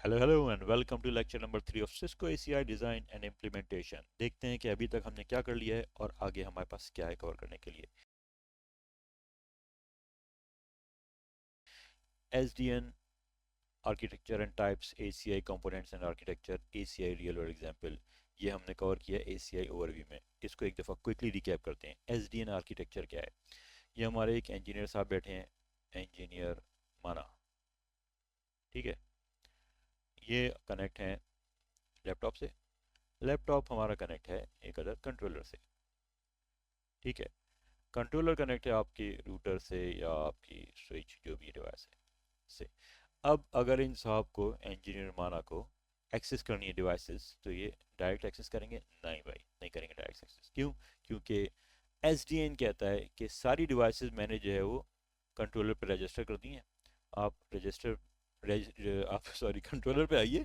Hello hello and welcome to lecture number 3 of Cisco ACI design and implementation. देखते हैं कि अभी तक हमने क्या कर लिया है और आगे हमारे पास क्या है कवर करने के लिए। SDN architecture and types, ACI components and architecture, ACI real world example, ये हमने कवर किया एसीआई ओवरव्यू में। इसको एक दफ़ा क्विकली रिकैप करते हैं। एसडीएन आर्किटेक्चर क्या है? ये हमारे एक इंजीनियर साहब बैठे हैं, इंजीनियर माना, ठीक है। ये कनेक्ट है लैपटॉप से, लैपटॉप हमारा कनेक्ट है एक अदर कंट्रोलर से, ठीक है। कंट्रोलर कनेक्ट है आपके रूटर से या आपकी स्विच जो भी डिवाइस है से। अब अगर इन साहब को, इंजीनियर माना को, एक्सेस करनी है डिवाइसेस, तो ये डायरेक्ट एक्सेस करेंगे? नहीं भाई, नहीं करेंगे डायरेक्ट एक्सेस। क्यों? क्योंकि एसडीएन कहता है कि सारी डिवाइसेस मैंने जो है वो कंट्रोलर पे रजिस्टर कर दी हैं। आप रजिस्टर आप सॉरी कंट्रोलर पे आइए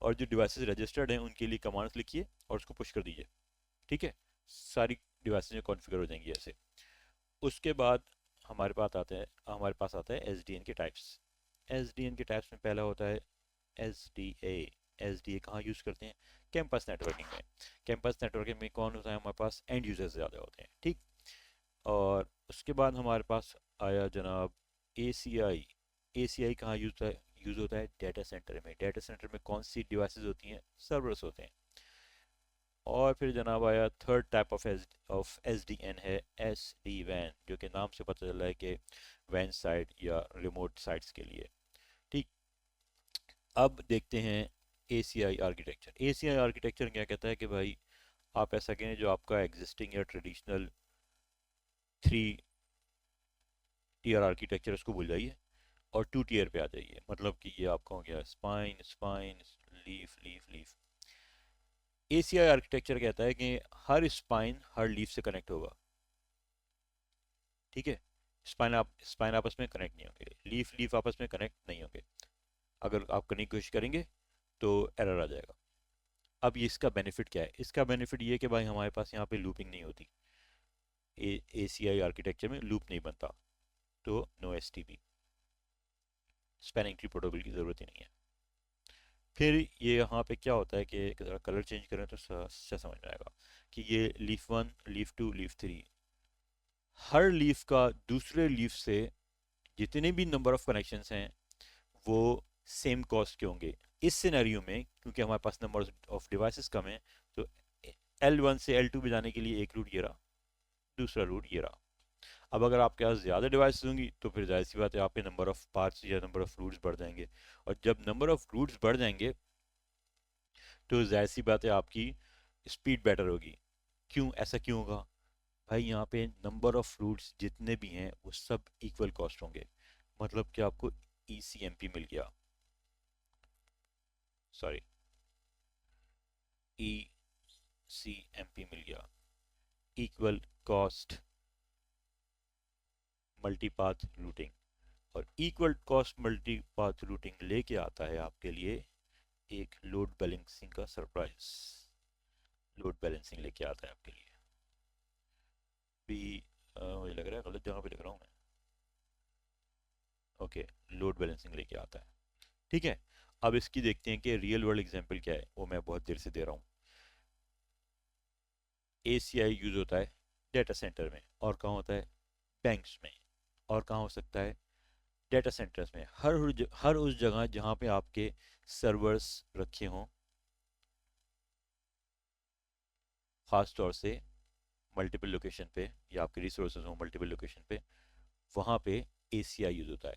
और जो डिवाइसेस रजिस्टर्ड हैं उनके लिए कमांड्स लिखिए और उसको पुश कर दीजिए, ठीक है। सारी डिवाइसेस कॉन्फ़िगर हो जाएंगी ऐसे। उसके बाद हमारे पास आता है एस डी एन के टाइप्स। एस डी एन के टाइप्स में पहला होता है S D A. S D A कहाँ यूज़ करते हैं? कैंपस नेटवर्किंग में। कैंपस नेटवर्किंग में कौन होता है हमारे पास? एंड यूजर्स ज़्यादा होते हैं, ठीक। और उसके बाद हमारे पास आया जनाब ए सी आई। ए सी आई कहाँ यूज़ होता है? डाटा सेंटर में। डाटा सेंटर में कौन सी डिवाइसेस होती हैं? सर्वर्स होते हैं। और फिर जनाब आया third type of S D N है एस डी वैन, जो कि नाम से पता चल रहा है कि वैन साइट या रिमोट साइट्स के लिए, ठीक। अब देखते हैं ए C I architecture. A C I architecture क्या कहता है कि भाई आप ऐसा कहें, जो आपका एग्जिस्टिंग या ट्रेडिशनल 3 टीयर आर्किटेक्चर, उसको भूल जाइए और 2 टीयर पे आ जाइए। मतलब कि ये आपका हो गया spine spine leaf leaf leaf. A C I architecture कहता है कि हर स्पाइन हर लीफ से कनेक्ट होगा, ठीक है। स्पाइन आपस में कनेक्ट नहीं होंगे, लीफ लीफ आपस में कनेक्ट नहीं होंगे। अगर आप करने की कोशिश करेंगे तो एरर आ जाएगा। अब ये इसका बेनिफिट क्या है? इसका बेनिफिट ये है कि भाई हमारे पास यहाँ पे लूपिंग नहीं होती। ए सी आई आर्किटेक्चर में लूप नहीं बनता, तो no S T P, spanning tree protocol की ज़रूरत ही नहीं है। फिर ये यहाँ पे क्या होता है कि ज़रा कलर चेंज करें तो अच्छा समझ में आएगा कि ये लीफ 1, लीफ 2, लीफ 3, हर लीफ का दूसरे लीफ से जितने भी नंबर ऑफ कनेक्शंस हैं वो सेम कॉस्ट के होंगे। इस सिनेरियो में क्योंकि हमारे पास नंबर ऑफ डिवाइसेस कम है, तो L1 से L2 पे जाने के लिए एक रूट ये रहा, दूसरा रूट ये रहा। अब अगर आपके पास ज़्यादा डिवाइसेस होंगी तो फिर जाहिर सी बात है आपके नंबर ऑफ पार्ट्स या नंबर ऑफ रूट्स बढ़ जाएंगे। और जब नंबर ऑफ रूट्स बढ़ जाएंगे तो जाहिर सी बात है आपकी स्पीड बेटर होगी। क्यों? ऐसा क्यों होगा? भाई यहाँ पे नंबर ऑफ रूट्स जितने भी हैं वो सब इक्वल कॉस्ट होंगे। मतलब कि आपको ई सी एम पी मिल गया, सॉरी ई सी एम पी मिल गया, इक्वल कॉस्ट मल्टीपाथ रूटिंग। और इक्वल कॉस्ट मल्टीपाथ रूटिंग लेके आता है आपके लिए एक लोड बैलेंसिंग का सरप्राइज। लोड बैलेंसिंग लेके आता है आपके लिए भी। मुझे लग रहा है गलत जगह पे लिख रहा हूँ मैं। ओके, लोड बैलेंसिंग लेके आता है, ठीक है। अब इसकी देखते हैं कि रियल वर्ल्ड एग्जांपल क्या है, वो मैं बहुत देर से दे रहा हूँ। एसीआई यूज होता है डेटा सेंटर में, और कहाँ होता है? बैंक्स में। और कहाँ हो सकता है? डेटा सेंटर्स में। हर उस जगह जहाँ पे आपके सर्वर्स रखे हों, खास तौर से मल्टीपल लोकेशन पे, या आपके रिसोर्सेज हों मल्टीपल लोकेशन पे, वहाँ पे एसीआई यूज होता है,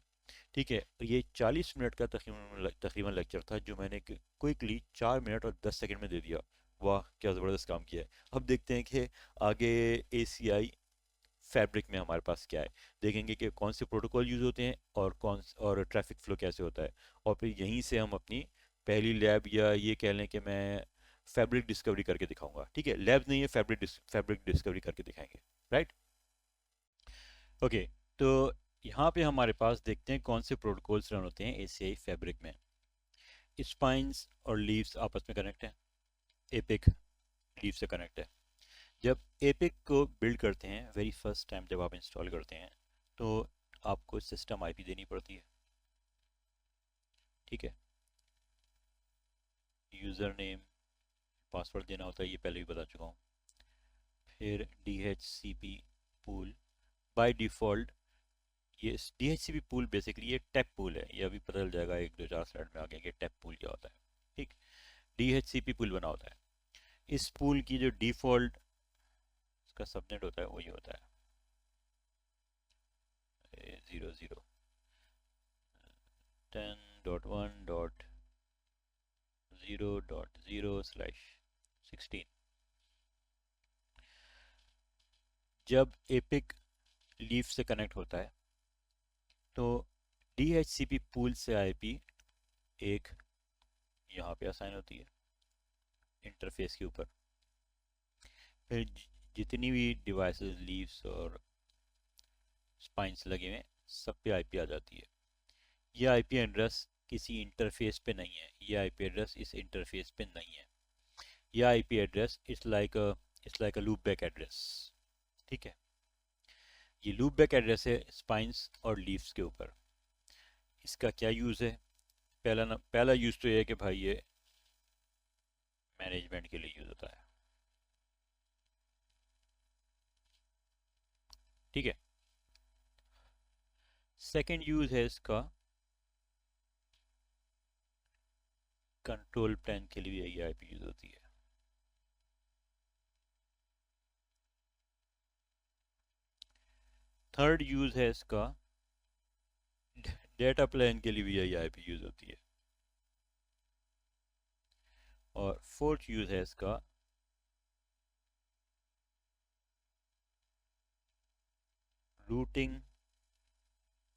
ठीक है। ये 40 मिनट का तकरीबन लेक्चर था जो मैंने क्विकली 4 मिनट और 10 सेकंड में दे दिया। वाह क्या ज़बरदस्त काम किया है। अब देखते हैं कि आगे एसीआई फैब्रिक में हमारे पास क्या है। देखेंगे कि कौन से प्रोटोकॉल यूज़ होते हैं और ट्रैफिक फ्लो कैसे होता है। और फिर यहीं से हम अपनी पहली लैब, या ये कह लें कि मैं फैब्रिक डिस्कवरी करके दिखाऊंगा, ठीक है। लैब नहीं है, फैब्रिक डिस्कवरी करके दिखाएंगे, राइट। ओके, तो यहाँ पे हमारे पास देखते हैं कौन से प्रोटोकॉल्स रन होते हैं एसीआई फैब्रिक में। स्पाइंस और लीव्स आपस में कनेक्ट है, एपिक लीव से कनेक्ट है। जब एपिक को बिल्ड करते हैं वेरी फर्स्ट टाइम, जब आप इंस्टॉल करते हैं तो आपको सिस्टम आईपी देनी पड़ती है, ठीक है। यूज़र नेम पासवर्ड देना होता है, ये पहले भी बता चुका हूँ। फिर DHCP पूल बाय डिफ़ॉल्ट, ये DHCP पूल बेसिकली ये टैप पूल है, ये अभी पता चल जाएगा 1 2 4 स्लाइड में आगे कि टैप पूल क्या होता है। ठीक, DHCP पूल बना होता है। इस पूल की जो डिफ़ॉल्ट इसका सबनेट होता है वही होता है 00.10.1.0.0/16। जब एपिक लीफ से कनेक्ट होता है तो DHCP पूल से IP एक यहाँ पे असाइन होती है इंटरफेस के ऊपर। फिर जितनी भी डिवाइसेस लीव्स और स्पाइंस लगे हुए हैं सब पे IP आ जाती है। ये IP एड्रेस किसी इंटरफेस पे नहीं है, ये IP एड्रेस इस इंटरफेस पे नहीं है। ये IP address it's like a loop back address. ठीक है, ये लूप बैक एड्रेस है स्पाइंस और लीव्स के ऊपर। इसका क्या यूज़ है? पहला यूज़ तो ये है कि भाई ये मैनेजमेंट के लिए यूज़ होता है। ठीक है, सेकंड यूज़ है इसका कंट्रोल प्लान के लिए, ये IP यूज़ होती है। थर्ड यूज़ है इसका डेटा प्लान के लिए भी यही IP यूज़ होती है। और फोर्थ यूज़ है इसका रूटिंग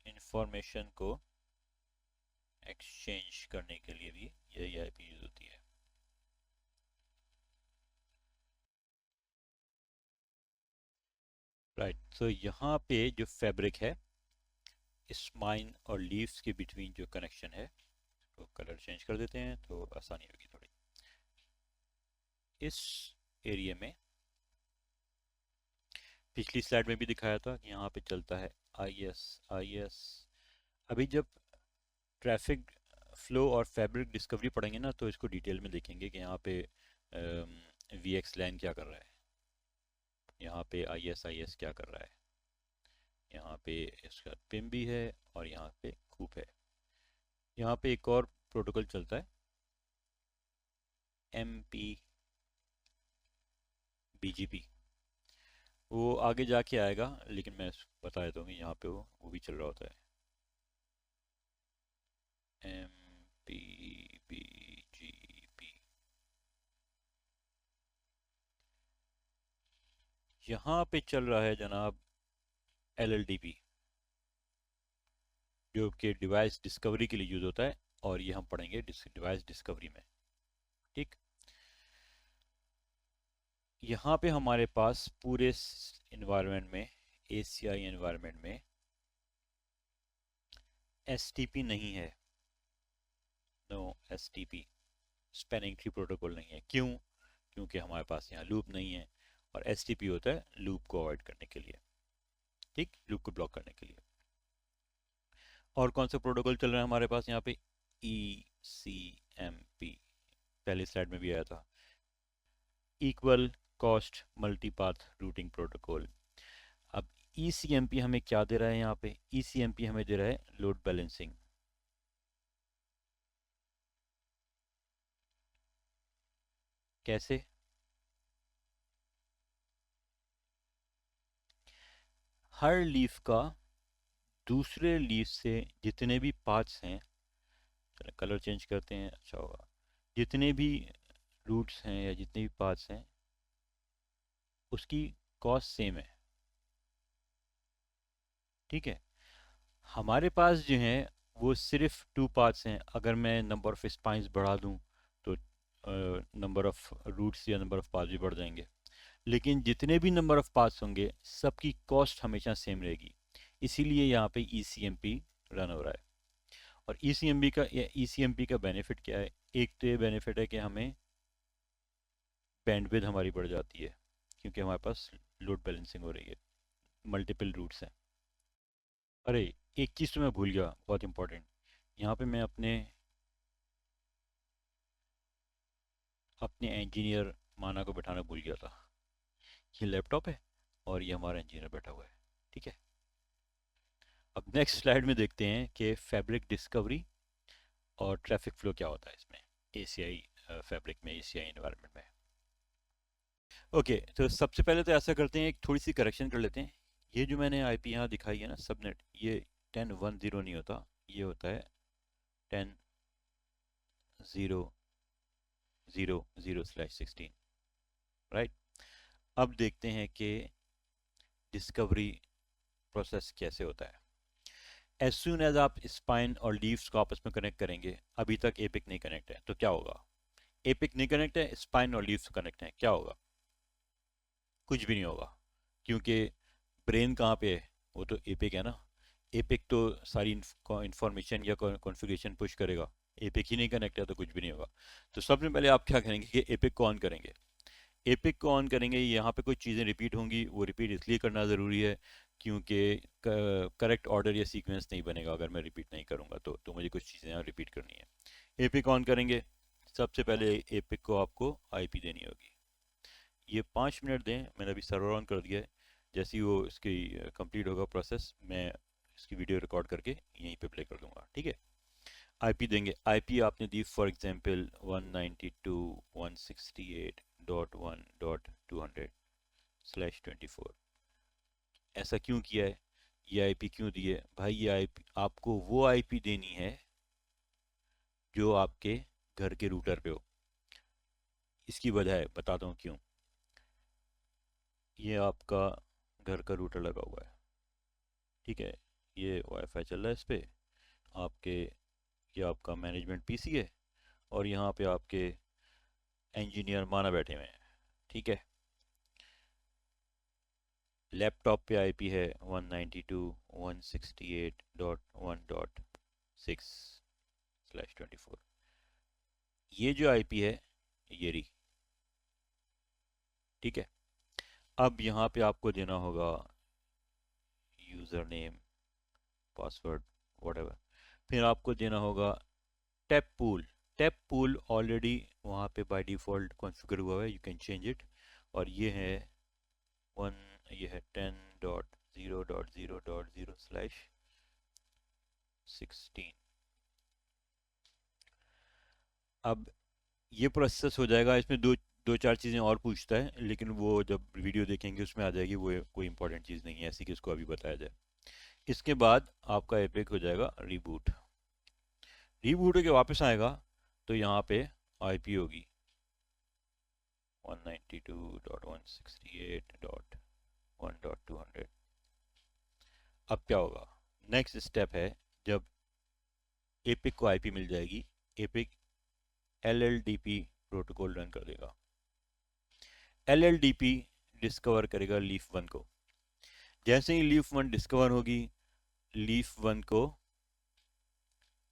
इंफॉर्मेशन को एक्सचेंज करने के लिए भी यही IP यूज़ होती है। राइट, तो यहाँ पे जो फैब्रिक है इस माइन और लीव्स के बिटवीन जो कनेक्शन है, तो कलर चेंज कर देते हैं तो आसानी होगी थोड़ी। इस एरिया में पिछली स्लाइड में भी दिखाया था कि यहाँ पे चलता है IS। अभी जब ट्रैफिक फ्लो और फैब्रिक डिस्कवरी पढ़ेंगे ना तो इसको डिटेल में देखेंगे कि यहाँ पे VX लैन क्या कर रहा है, यहाँ पे IS क्या कर रहा है, यहाँ पे इसका पिम भी है और यहाँ पे कूप है। यहाँ पे एक और प्रोटोकॉल चलता है MPBGP, वो आगे जाके आएगा लेकिन मैं बता देता हूँ कि यहाँ पे वो भी चल रहा होता है MPBGP। यहाँ पे चल रहा है जनाब LLDP, जो कि डिवाइस डिस्कवरी के लिए यूज़ होता है और ये हम पढ़ेंगे डिवाइस डिस्कवरी में। ठीक, यहाँ पे हमारे पास पूरे इन्वायरमेंट में, ACI इन्वायरमेंट में STP नहीं है। No STP, spanning tree protocol नहीं है। क्यों? क्योंकि हमारे पास यहाँ लूप नहीं है और STP होता है लूप को अवॉइड करने के लिए। ठीक, लूप को ब्लॉक करने के लिए। और कौन सा प्रोटोकॉल चल रहा है हमारे पास यहाँ पे? ECMP, पहली स्लाइड में भी आया था, इक्वल कॉस्ट मल्टीपाथ रूटिंग प्रोटोकॉल। अब ECMP हमें क्या दे रहा है? यहाँ पे ECMP हमें दे रहा है लोड बैलेंसिंग। कैसे? हर लीफ का दूसरे लीफ से जितने भी पार्ट्स हैं, चलो कलर चेंज करते हैं अच्छा होगा, जितने भी रूट्स हैं या जितने भी पार्ट्स हैं उसकी कॉस्ट सेम है। ठीक है, हमारे पास जो है वो सिर्फ 2 पार्ट्स हैं। अगर मैं नंबर ऑफ स्पाइंस बढ़ा दूं तो नंबर ऑफ रूट्स या नंबर ऑफ पार्ट्स भी बढ़ जाएंगे, लेकिन जितने भी नंबर ऑफ पार्ट्स होंगे सबकी कॉस्ट हमेशा सेम रहेगी। इसीलिए यहाँ पे ECMP रन हो रहा है। और ECMP का बेनिफिट क्या है? एक तो ये बेनिफिट है कि हमें बैंडविड्थ हमारी बढ़ जाती है क्योंकि हमारे पास लोड बैलेंसिंग हो रही है, मल्टीपल रूट्स हैं। अरे, एक चीज़ तो मैं भूल गया, बहुत इंपॉर्टेंट। यहाँ पे मैं अपने अपने इंजीनियर माना को बैठाना भूल गया था। ये लैपटॉप है और ये हमारा इंजीनियर बैठा हुआ है। ठीक है, अब नेक्स्ट स्लाइड में देखते हैं कि फैब्रिक डिस्कवरी और ट्रैफिक फ्लो क्या होता है इसमें, एसीआई फैब्रिक में, एसीआई एनवायरनमेंट में। ओके, तो सबसे पहले तो ऐसा करते हैं, एक थोड़ी सी करेक्शन कर लेते हैं। ये जो मैंने आईपी यहाँ दिखाई है ना, सबनेट, ये 10.1.0 नहीं होता, ये होता है 10.0.0.0/16, राइट। अब देखते हैं कि डिस्कवरी प्रोसेस कैसे होता है। एज सुन एज आप स्पाइन और लीव्स को आपस में कनेक्ट करेंगे, अभी तक एपिक नहीं कनेक्ट है, तो क्या होगा? एपिक नहीं कनेक्ट है, स्पाइन और लीव्स कनेक्ट है, क्या होगा? कुछ भी नहीं होगा, क्योंकि ब्रेन कहाँ पे है? वो तो एपिक है ना। एपिक तो सारी इंफॉर्मेशन या कॉन्फ़िगरेशन पुश करेगा। एपिक ही नहीं कनेक्ट है तो कुछ भी नहीं होगा। तो सबसे पहले आप क्या करेंगे कि एपिक को ऑन करेंगे। एपिक को ऑन करेंगे, यहाँ पे कुछ चीज़ें रिपीट होंगी, वो रिपीट इसलिए करना ज़रूरी है क्योंकि करेक्ट ऑर्डर या सीक्वेंस नहीं बनेगा अगर मैं रिपीट नहीं करूँगा, तो मुझे कुछ चीज़ें यहाँ रिपीट करनी है। एपिक ऑन करेंगे, सबसे पहले एपिक को आपको आईपी देनी होगी। ये 5 मिनट दें, मैंने अभी सर्वर ऑन कर दिया है। जैसे ही वो इसकी कंप्लीट होगा प्रोसेस, मैं इसकी वीडियो रिकॉर्ड करके यहीं पे प्ले कर दूंगा। ठीक है, आईपी देंगे। आईपी आपने दी फॉर एग्जांपल 192.168.1.200/24। ऐसा क्यों किया है? ये आईपी क्यों दी है भाई? ये आईपी आपको वो आईपी देनी है जो आपके घर के रूटर पे हो। इसकी वजह है, बताता हूँ क्यों। ये आपका घर का रूटर लगा हुआ है, ठीक है, ये वाईफाई चल रहा है इस पे आपके, ये आपका मैनेजमेंट पीसी है और यहाँ पे आपके इंजीनियर माना बैठे हुए हैं। ठीक है, लैपटॉप पे आईपी है 192.168.1.6/24। ये जो आईपी है ये रही। ठीक है, अब यहाँ पे आपको देना होगा यूज़र नेम, पासवर्ड, व्हाटएवर। फिर आपको देना होगा tap pool. Tap pool already वहाँ पे बाय डिफ़ॉल्ट कॉन्फ़िगर हुआ है, यू कैन चेंज इट। और ये है वन, ये है 10.0.0.0/16। अब ये प्रोसेस हो जाएगा, इसमें दो दो चार चीज़ें और पूछता है, लेकिन वो जब वीडियो देखेंगे उसमें आ जाएगी, वो कोई इंपॉर्टेंट चीज़ नहीं है ऐसी कि इसको अभी बताया जाए। इसके बाद आपका एपिक हो जाएगा रीबूट। रीबूट होके वापस आएगा तो यहाँ पे आईपी होगी 192.168.1.200। अब क्या होगा? नेक्स्ट स्टेप है, जब एपिक को आईपी मिल जाएगी, एपिक एलएलडीपी प्रोटोकॉल रन कर देगा। एलएलडीपी डिस्कवर करेगा लीफ वन को। जैसे ही लीफ वन डिस्कवर होगी, लीफ वन को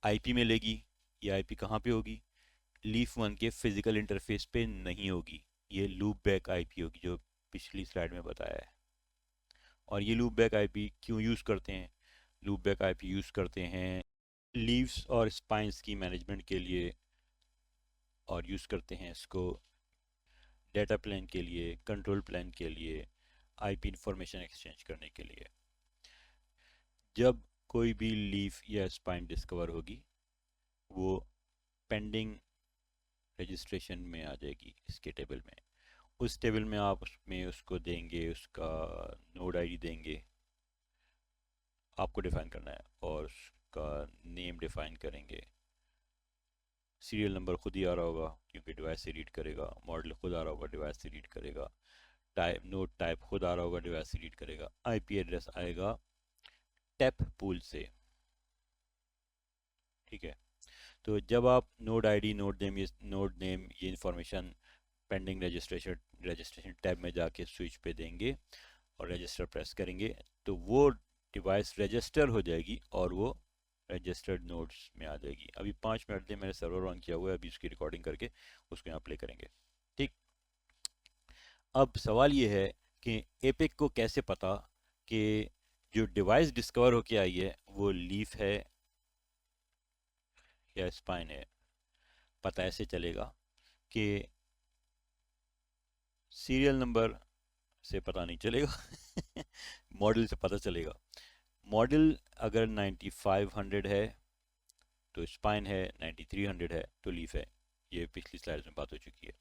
आईपी मिलेगी। ये आईपी कहाँ पे होगी? लीफ वन के फिजिकल इंटरफेस पे नहीं होगी, ये लूप बैक आईपी होगी जो पिछली स्लाइड में बताया है। और ये लूप बैक आईपी क्यों यूज़ करते हैं? लूप बैक आईपी यूज़ करते हैं लीव्स और स्पाइंस की मैनेजमेंट के लिए, और यूज़ करते हैं इसको डेटा प्लान के लिए, कंट्रोल प्लान के लिए, आईपी इंफॉर्मेशन एक्सचेंज करने के लिए। जब कोई भी लीफ या स्पाइन डिस्कवर होगी, वो पेंडिंग रजिस्ट्रेशन में आ जाएगी इसके टेबल में। उस टेबल में आप उसमें उसको देंगे, उसका नोड आईडी देंगे, आपको डिफाइन करना है, और उसका नेम डिफाइन करेंगे। सीरियल नंबर खुद ही आ रहा होगा क्योंकि डिवाइस से रीड करेगा, मॉडल खुद आ रहा होगा, डिवाइस से रीड करेगा, टाइप नोड टाइप खुद आ रहा होगा, डिवाइस से रीड करेगा। आईपी एड्रेस आएगा टैप पूल से। ठीक है, तो जब आप नोड आईडी, नोड नेम, ये इंफॉर्मेशन पेंडिंग रजिस्ट्रेशन टैब में जाके स्विच पे देंगे और रजिस्टर प्रेस करेंगे, तो वो डिवाइस रजिस्टर हो जाएगी और वो रजिस्टर्ड नोड्स में आ जाएगी। अभी 5 मिनट में मैंने सर्वर ऑन किया हुआ है, अभी उसकी रिकॉर्डिंग करके उसको यहाँ प्ले करेंगे। ठीक, अब सवाल ये है कि एपिक को कैसे पता कि जो डिवाइस डिस्कवर होके आई है वो लीफ है या स्पाइन है? पता ऐसे चलेगा कि सीरियल नंबर से पता नहीं चलेगा मॉडल से पता चलेगा। मॉडल अगर 9500 है तो स्पाइन है, 9300 है तो लीफ है। ये पिछली स्लाइड में बात हो चुकी है।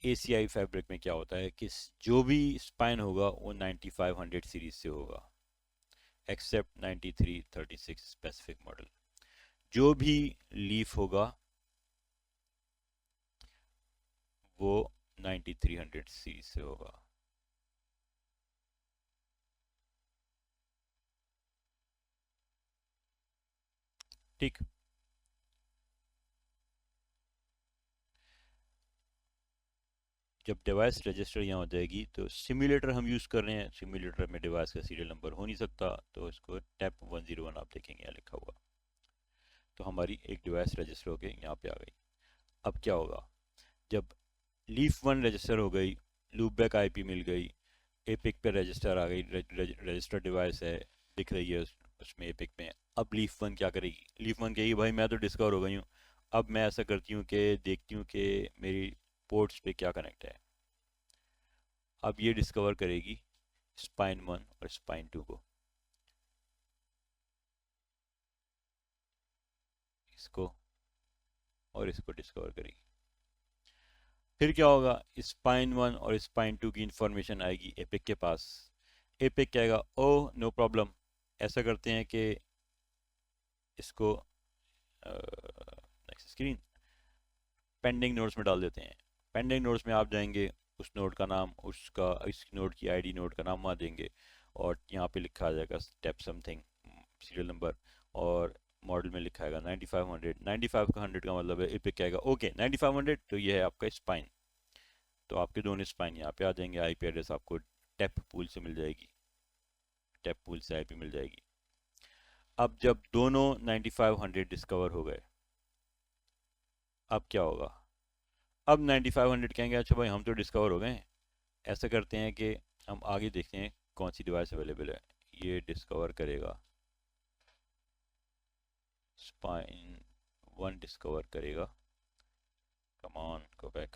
एसीआई फैब्रिक में क्या होता है कि जो भी स्पाइन होगा वो 9500 सीरीज से होगा, एक्सेप्ट 9336 स्पेसिफिक मॉडल। जो भी लीफ होगा वो 9300 सीरीज से होगा। ठीक। जब डिवाइस रजिस्टर यहाँ हो जाएगी तो सिम्युलेटर हम यूज़ कर रहे हैं, सिम्युलेटर में डिवाइस का सीरियल नंबर हो नहीं सकता, तो इसको टैप 101 आप देखेंगे यहाँ लिखा हुआ। तो हमारी एक डिवाइस रजिस्टर होके यहाँ पे आ गई। अब क्या होगा, जब लीफ वन रजिस्टर हो गई, लूप बैक आईपी मिल गई, एपिक पे रजिस्टर आ गई, रजिस्टर डिवाइस है दिख रही है उसमें एपिक में। अब लीफ वन क्या करेगी, लीफ वन कहेगी भाई मैं तो डिस्कवर हो गई हूँ, अब मैं ऐसा करती हूँ कि देखती हूँ कि मेरी पोर्ट्स पे क्या कनेक्ट है। अब ये डिस्कवर करेगी स्पाइन वन और स्पाइन टू को, इसको और इसको डिस्कवर करेगी। फिर क्या होगा, स्पाइन वन और स्पाइन टू की इंफॉर्मेशन आएगी एपिक के पास। एपिक कहेगा ओ नो प्रॉब्लम, ऐसा करते हैं कि इसको नेक्स्ट स्क्रीन पेंडिंग नोड्स में डाल देते हैं। पेंडिंग नोड्स में आप जाएंगे, उस नोड का नाम, उसका इस नोड की आईडी, नोड का नाम वहाँ देंगे और यहाँ पे लिखा आ जाएगा स्टेप समथिंग सीरियल नंबर, और मॉडल में लिखा आएगा 9500। 95 का 100 का मतलब है एपिक कहेगा ओके 9500 तो ये है आपका स्पाइन। तो आपके दोनों स्पाइन यहाँ पे आ जाएंगे, आईपी एड्रेस आपको टेप पूल से मिल जाएगी, टेप पूल से आईपी मिल जाएगी। अब जब दोनों 9500 डिस्कवर हो गए, अब क्या होगा, अब 9500 कहेंगे अच्छा भाई हम तो डिस्कवर हो गए, ऐसा करते हैं कि हम आगे देखते हैं कौन सी डिवाइस अवेलेबल है। ये डिस्कवर करेगा, स्पाइन वन डिस्कवर करेगा, come on go back,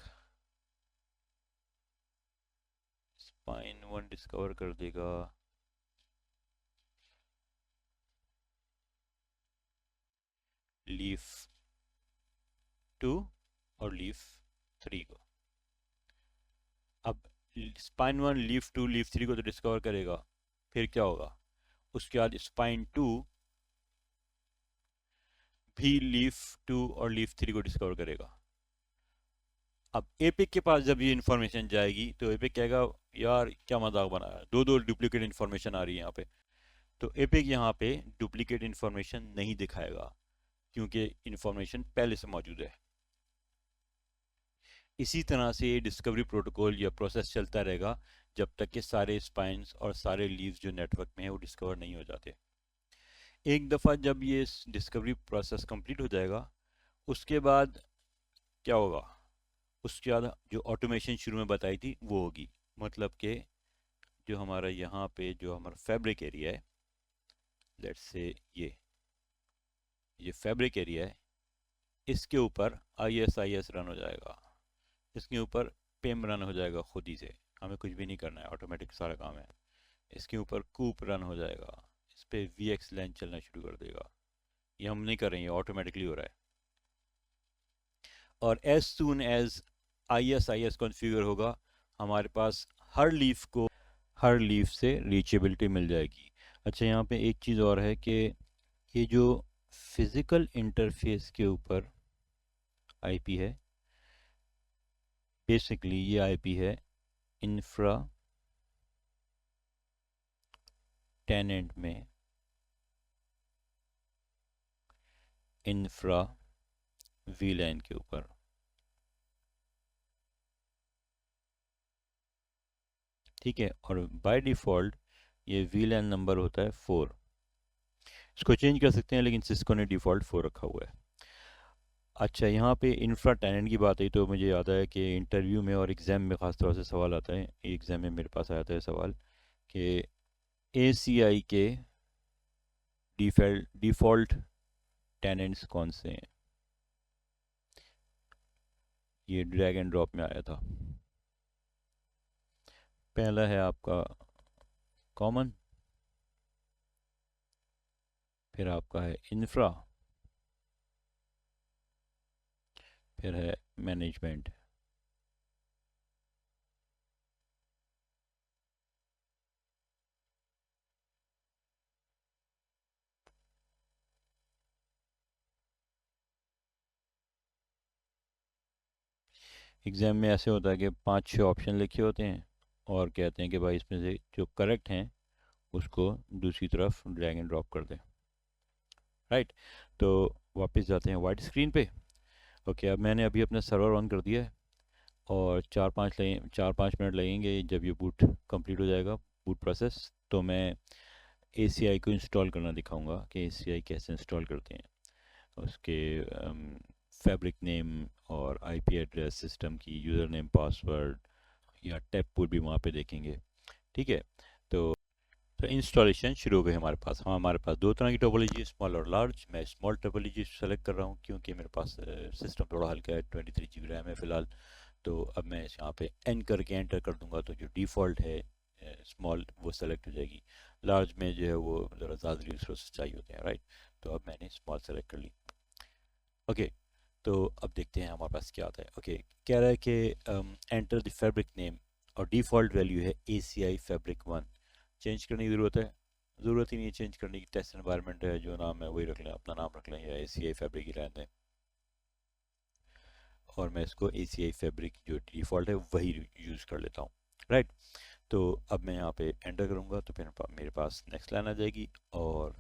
spine one discover कर देगा लीफ टू और लीफ थ्री को। अब spine one leaf two leaf three को तो डिस्कवर करेगा, फिर क्या होगा, उसके बाद स्पाइन टू भी लीफ टू और लीफ थ्री को डिस्कवर करेगा। अब एपिक के पास जब ये इन्फॉर्मेशन जाएगी तो एपिक कहेगा यार क्या मजाक बनाया, दो दो डुप्लीकेट इन्फॉर्मेशन आ रही है यहाँ पे। तो एपिक यहाँ पे डुप्लीकेट इन्फॉर्मेशन नहीं दिखाएगा क्योंकि इन्फॉर्मेशन पहले से मौजूद है। इसी तरह से ये डिस्कवरी प्रोटोकॉल या प्रोसेस चलता रहेगा जब तक कि सारे स्पाइन्स और सारे लीव्स जो नेटवर्क में है वो डिस्कवर नहीं हो जाते। एक दफ़ा जब ये डिस्कवरी प्रोसेस कंप्लीट हो जाएगा, उसके बाद क्या होगा, उसके बाद जो ऑटोमेशन शुरू में बताई थी वो होगी। मतलब कि जो हमारा यहाँ पे जो हमारा फैब्रिक एरिया है, लेट्स से ये फैब्रिक एरिया है, इसके ऊपर ISIS रन हो जाएगा, इसके ऊपर पेम रन हो जाएगा खुद ही से, हमें कुछ भी नहीं करना है, ऑटोमेटिक सारा काम है। इसके ऊपर कूप रन हो जाएगा, इस पर VXLAN चलना शुरू कर देगा। ये हम नहीं कर रहे हैं, ये ऑटोमेटिकली हो रहा है। और as soon as ISIS configure होगा, हमारे पास हर लीफ से रीचेबिलिटी मिल जाएगी। अच्छा यहाँ पे एक चीज़ और है कि ये जो फिज़िकल इंटरफेस के ऊपर IP है, बेसिकली ये IP है इंफ्रा टेनेंट में, इंफ्रा VLAN के ऊपर। ठीक है, और बाय डिफ़ॉल्ट ये VLAN नंबर होता है 4। इसको चेंज कर सकते हैं लेकिन सिस्को ने डिफ़ॉल्ट 4 रखा हुआ है। अच्छा यहाँ पे इंफ्रा टेनेंट की बात आई तो मुझे याद है कि इंटरव्यू में और एग्ज़ाम में ख़ास तौर से सवाल आता है, एग्ज़ाम में मेरे पास आया था सवाल कि ACI के डिफ़ॉल्ट टेनेंट्स कौन से हैं। ये ड्रैग एंड ड्रॉप में आया था। पहला है आपका कॉमन, फिर आपका है इंफ्रा, फिर है मैनेजमेंट। एग्ज़ाम में ऐसे होता है कि 5-6 ऑप्शन लिखे होते हैं और कहते हैं कि भाई इसमें से जो करेक्ट हैं उसको दूसरी तरफ ड्रैग एंड ड्रॉप कर दें। राइट, तो वापस जाते हैं वाइट स्क्रीन पे। ओके, अब मैंने अभी अपना सर्वर ऑन कर दिया है और 4-5 मिनट लगेंगे जब ये बूट कंप्लीट हो जाएगा, बूट प्रोसेस। तो मैं ACI को इंस्टॉल करना दिखाऊंगा कि ACI कैसे इंस्टॉल करते हैं, उसके फैब्रिक नेम और IP एड्रेस, सिस्टम की यूज़र नेम, पासवर्ड या टैब पुल भी वहाँ पे देखेंगे। ठीक है, तो इंस्टॉलेशन शुरू हो गई हमारे पास। हमारे पास दो तरह की टोपोलॉजी है, स्मॉल और लार्ज। मैं स्मॉल टोपोलॉजी सेलेक्ट कर रहा हूँ क्योंकि मेरे पास सिस्टम थोड़ा हल्का है, 23 GB रैम है फ़िलहाल। तो अब मैं यहाँ पे एन करके एंटर कर दूंगा तो जो डिफ़ॉल्ट है स्मॉल वो सेलेक्ट हो जाएगी। लार्ज में जो है वो ज़रा ज़्यादा रिसोर्स चाहिए होते हैं, राइट। तो अब मैंने स्मॉल सेलेक्ट कर ली। ओके, तो अब देखते हैं हमारे पास क्या आता है। ओके, कह रहा है कि एंटर द फैब्रिक नेम और डिफ़ॉल्ट वैल्यू है ACI फैब्रिक 1। चेंज करने की ज़रूरत है? ज़रूरत ही नहीं है चेंज करने की। टेस्ट एनवायरनमेंट है, जो नाम है वही रख लें, अपना नाम रख लें या ACI फैब्रिक ही रहने दें। और मैं इसको ACI फैब्रिक जो डिफ़ॉल्ट है वही यूज़ कर लेता हूँ, राइट। तो अब मैं यहाँ पे एंटर करूँगा तो फिर मेरे पास नेक्स्ट लाइन आ जाएगी और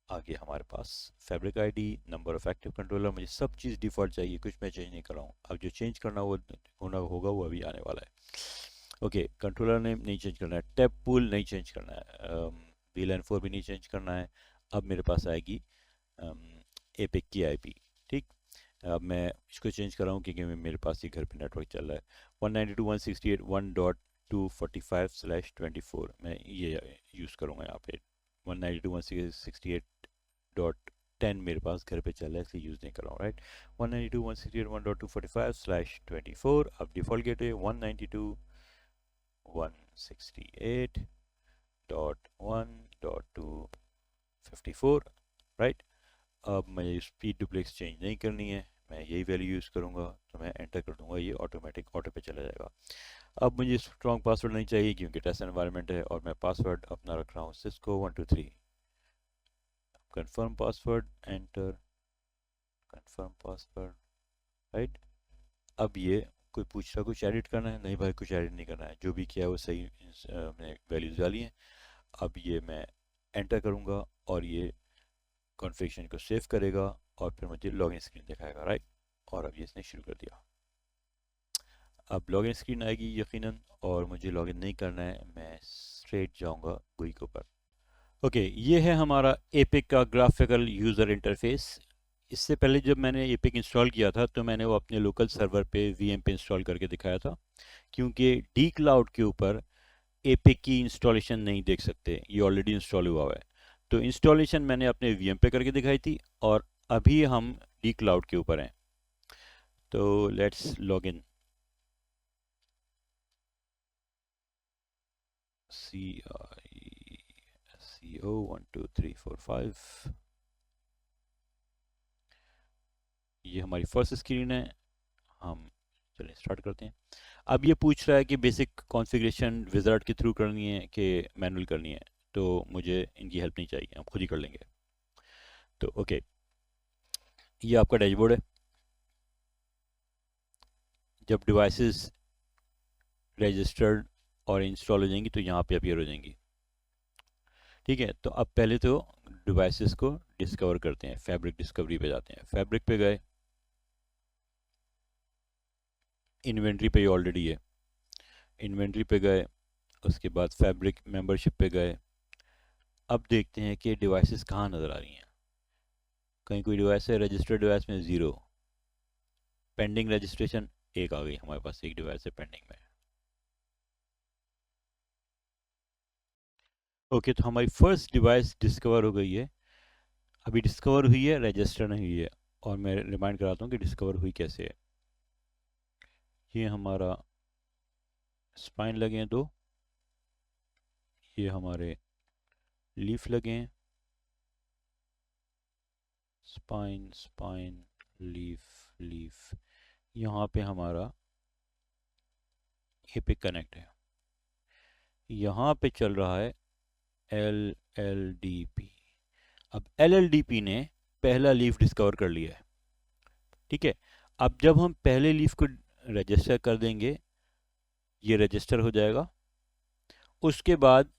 आगे हमारे पास fabric ID, number of active controller, मुझे सब चीज़ डिफ़ॉल्ट चाहिए, कुछ मैं चेंज नहीं कर रहा हूँ। अब जो चेंज करना वो होना होगा वो अभी आने वाला है। ओके, कंट्रोलर नेम नहीं चेंज करना है, टैब पूल नहीं चेंज करना है, VLAN 4 भी नहीं चेंज करना है। अब मेरे पास आएगी एपिक की IP। ठीक, अब मैं इसको चेंज कर रहा हूँ क्योंकि मेरे पास ही घर पे नेटवर्क चल रहा है। 192.168.1.45/24 मैं ये यूज़ करूँगा यहाँ पे। 192.168.10 मेरे पास घर पे चल रहा है इसलिए यूज़ नहीं कर रहा हूँ, राइट। 192.168.1.245/24। अब डिफ़ॉल्ट गेट है 192.168.1.254, राइट। अब मुझे स्पीड डुप्लेक्स चेंज नहीं करनी है, मैं यही वैल्यू यूज़ करूँगा। तो मैं एंटर कर दूंगा, ये ऑटोमेटिक ऑटो पे चला जाएगा। अब मुझे स्ट्रॉन्ग पासवर्ड नहीं चाहिए क्योंकि टेस्ट एनवायरनमेंट है और मैं पासवर्ड अपना रख रहा हूँ Cisco123। Confirm password, enter, confirm password, right. अब ये कोई पूछ रहा कुछ एडिट करना है? नहीं भाई, कुछ एडिट नहीं करना है, जो भी किया है वो सही मैंने वैल्यूज़ डाली हैं। अब ये मैं एंटर करूँगा और ये कॉन्फ़िगरेशन को सेव करेगा और फिर मुझे लॉगिन स्क्रीन दिखाएगा, राइट। और अब ये इसने शुरू कर दिया। अब लॉगिन स्क्रीन आएगी यकीनन और मुझे लॉगिन नहीं करना है, मैं स्ट्रेट जाऊंगा GUI के ऊपर। ओके, ये है हमारा एपिक का ग्राफिकल यूज़र इंटरफेस। इससे पहले जब मैंने एपिक इंस्टॉल किया था तो मैंने वो अपने लोकल सर्वर पे VM पे इंस्टॉल करके दिखाया था, क्योंकि डी क्लाउड के ऊपर एपिक की इंस्टॉलेशन नहीं देख सकते, ये ऑलरेडी इंस्टॉल हुआ हुआ है। तो इंस्टॉलेशन मैंने अपने VM पे करके दिखाई थी और अभी हम डी क्लाउड के ऊपर हैं। तो लेट्स लॉग इन। CISCO12345, ये हमारी फर्स्ट स्क्रीन है। हम चलिए स्टार्ट करते हैं। अब ये पूछ रहा है कि बेसिक कॉन्फ़िगरेशन विज़ार्ड के थ्रू करनी है कि मैनुअल करनी है। तो मुझे इनकी हेल्प नहीं चाहिए, हम खुद ही कर लेंगे। तो ओके, ये आपका डैशबोर्ड है। जब डिवाइसेस रजिस्टर्ड और इंस्टॉल हो जाएंगी तो यहाँ पे अपीयर हो जाएंगी। ठीक है, तो अब पहले तो डिवाइसेस को डिस्कवर करते हैं, फैब्रिक डिस्कवरी पे जाते हैं। फैब्रिक पे गए, इन्वेंट्री पे ऑलरेडी है, इन्वेंट्री पे गए, उसके बाद फैब्रिक मेंबरशिप पे गए। अब देखते हैं कि डिवाइसेस कहाँ नज़र आ रही हैं। कहीं कोई डिवाइस है, रजिस्टर्ड डिवाइस में 0, पेंडिंग रजिस्ट्रेशन एक आ गई, हमारे पास एक डिवाइस है पेंडिंग में। ओके, तो हमारी फर्स्ट डिवाइस डिस्कवर हो गई है। अभी डिस्कवर हुई है, रजिस्टर नहीं हुई है। और मैं रिमाइंड कराता हूँ कि डिस्कवर हुई कैसे है। ये हमारा स्पाइन लगे हैं 2, ये हमारे लीफ लगे हैं, स्पाइन स्पाइन लीफ लीफ, यहाँ पे हमारा एपिक कनेक्ट है, यहाँ पे चल रहा है LLDP। अब LLDP ने पहला लीफ डिस्कवर कर लिया है, ठीक है। अब जब हम पहले लीफ को रजिस्टर कर देंगे, ये रजिस्टर हो जाएगा, उसके बाद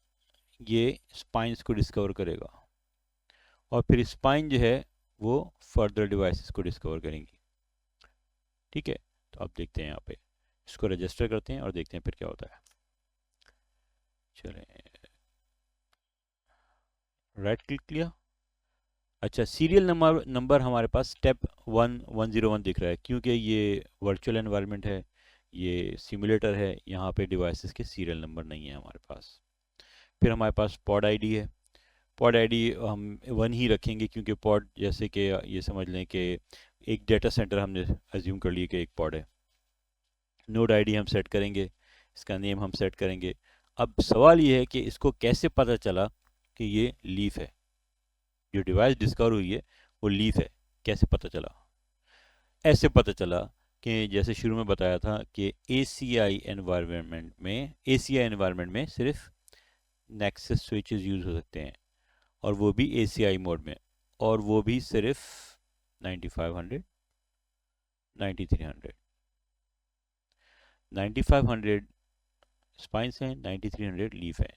ये स्पाइंस को डिस्कवर करेगा और फिर स्पाइन जो है वो फर्दर डिवाइसेस को डिस्कवर करेंगी, ठीक है। तो अब देखते हैं यहाँ पे, इसको रजिस्टर करते हैं और देखते हैं फिर क्या होता है। चलें, राइट क्लिक किया। अच्छा, सीरियल नंबर हमारे पास स्टेप 1101 दिख रहा है, क्योंकि ये वर्चुअल एनवायरनमेंट है, ये सिमुलेटर है, यहाँ पे डिवाइसेस के सीरियल नंबर नहीं है हमारे पास। फिर हमारे पास पॉड आईडी है, पॉड आईडी हम 1 ही रखेंगे, क्योंकि पॉड जैसे कि ये समझ लें कि एक डेटा सेंटर हमने एज्यूम कर लिया कि एक पॉड है। नोड आईडी हम सेट करेंगे, इसका नेम हम सेट करेंगे। अब सवाल ये है कि इसको कैसे पता चला कि ये लीफ है, जो डिवाइस डिस्कवर हुई है वो लीफ है, कैसे पता चला? ऐसे पता चला कि जैसे शुरू में बताया था कि ACI एनवायरनमेंट में सिर्फ नेक्सस स्विचेस यूज़ हो सकते हैं, और वो भी ACI मोड में, और वो भी सिर्फ 9500 9300 9500 स्पाइंस हैं, 9300 लीफ है।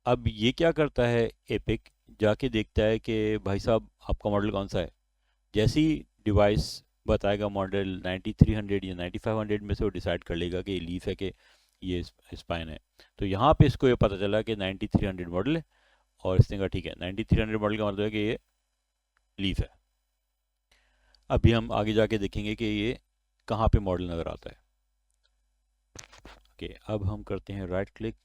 अब ये क्या करता है, एपिक जाके देखता है कि भाई साहब आपका मॉडल कौन सा है। जैसी डिवाइस बताएगा मॉडल 9300 या 9500 में से, वो डिसाइड कर लेगा कि ये लीफ है कि ये स्पाइन है। तो यहाँ पे इसको ये पता चला कि 9300 मॉडल है, और इसने कहा ठीक है, 9300 मॉडल का मतलब है कि ये लीफ है। अभी हम आगे जाके देखेंगे कि ये कहाँ पे मॉडल नज़र आता है। ओके, अब हम करते हैं राइट क्लिक,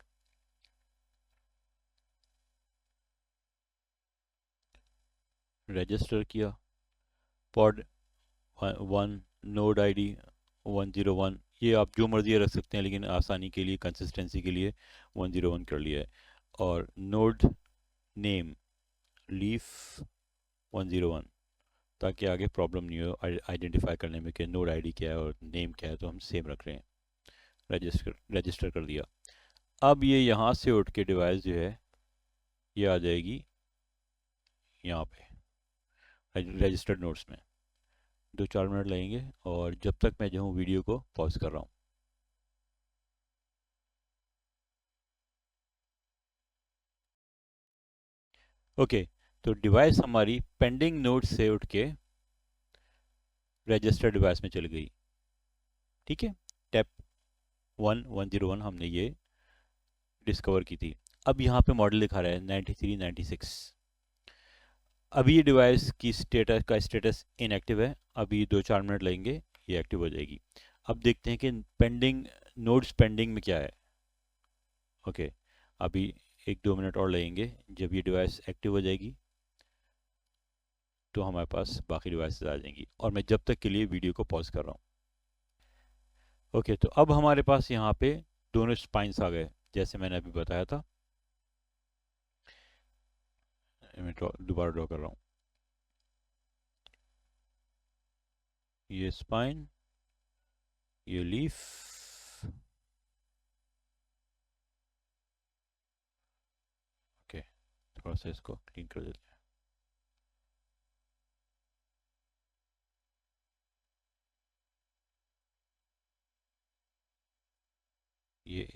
रजिस्टर किया, पॉड 1, नोड आईडी 101, ये आप जो मर्जी रख सकते हैं, लेकिन आसानी के लिए, कंसिस्टेंसी के लिए 101 कर लिया है। और नोड नेम लीफ 101, ताकि आगे प्रॉब्लम नहीं हो आइडेंटिफाई करने में कि नोड आईडी क्या है और नेम क्या है, तो हम सेम रख रहे हैं। रजिस्टर कर दिया। अब ये यहाँ से उठ के डिवाइस जो है ये आ जाएगी यहाँ पे रजिस्टर्ड नोट्स में। 2-4 मिनट लगेंगे, और जब तक मैं जो हूँ वीडियो को पॉज कर रहा हूँ। ओके, तो डिवाइस हमारी पेंडिंग नोट से उठ के रजिस्टर डिवाइस में चल गई, ठीक है। टैप 101 हमने ये डिस्कवर की थी। अब यहाँ पे मॉडल दिखा रहा है 9396। अभी ये डिवाइस की स्टेटस इनएक्टिव है, अभी 2-4 मिनट लगेंगे, ये एक्टिव हो जाएगी। अब देखते हैं कि पेंडिंग नोड्स पेंडिंग में क्या है। ओके, अभी 1-2 मिनट और लगेंगे, जब ये डिवाइस एक्टिव हो जाएगी तो हमारे पास बाकी डिवाइसेस आ जाएंगी, और मैं जब तक के लिए वीडियो को पॉज कर रहा हूँ। ओके, तो अब हमारे पास यहाँ पे दोनों स्पाइंस आ गए, जैसे मैंने अभी बताया था। मैं दोबारा ड्रॉ कर रहा हूँ, ये स्पाइन, ये लीफ, ओके, थोड़ा सा इसको क्लीन कर देते हैं। ये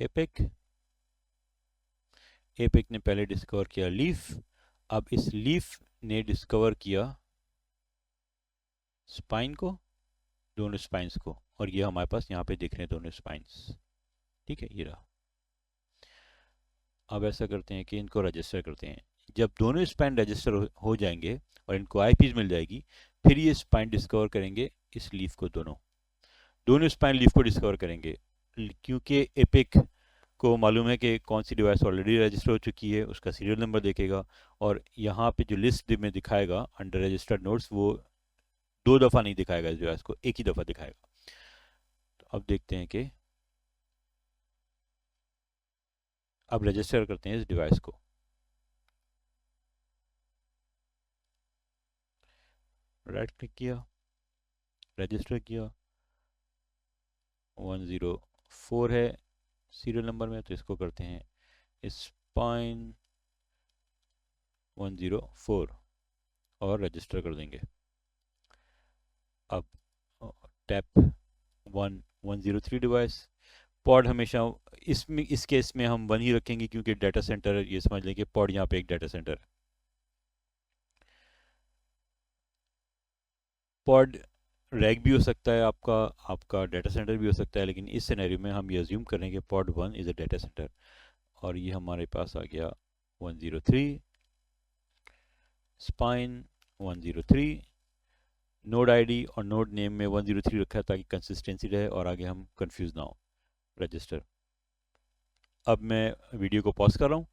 एपिक ने पहले डिस्कवर किया लीफ, अब इस लीफ ने डिस्कवर किया स्पाइन को, दोनों स्पाइंस को, और ये हमारे पास यहाँ पे दिख रहे हैं दोनों स्पाइंस, ठीक है, ये रहा। अब ऐसा करते हैं कि इनको रजिस्टर करते हैं। जब दोनों स्पाइन रजिस्टर हो जाएंगे और इनको आईपीज मिल जाएगी, फिर ये स्पाइन डिस्कवर करेंगे इस लीफ को, दोनों स्पाइन लीफ को डिस्कवर करेंगे, क्योंकि एपिक को मालूम है कि कौन सी डिवाइस ऑलरेडी रजिस्टर हो चुकी है, उसका सीरियल नंबर देखेगा, और यहाँ पे जो लिस्ट में दिखाएगा अंडर रजिस्टर्ड नोट्स, वो 2 दफ़ा नहीं दिखाएगा इस डिवाइस को, एक ही दफ़ा दिखाएगा। तो अब देखते हैं कि अब रजिस्टर करते हैं इस डिवाइस को। राइट क्लिक किया, रजिस्टर किया, 104 है सीरियल नंबर में, तो इसको करते हैं स्पाइन 104 और रजिस्टर कर देंगे। अब टैप 103 डिवाइस, पॉड हमेशा इसमें इस केस में हम 1 ही रखेंगे क्योंकि डाटा सेंटर, ये समझ लें कि पॉड यहाँ पे एक डाटा सेंटर है। पॉड रैक भी हो सकता है, आपका डाटा सेंटर भी हो सकता है, लेकिन इस सिनेरियो में हम ये अज्यूम करेंगे pod 1 is a data centre. और ये हमारे पास आ गया 103 स्पाइन 103, नोड आईडी और नोड नेम में 103 रखा है ताकि कंसिस्टेंसी रहे और आगे हम कंफ्यूज ना हो। रजिस्टर। अब मैं वीडियो को पॉज कर रहा हूँ।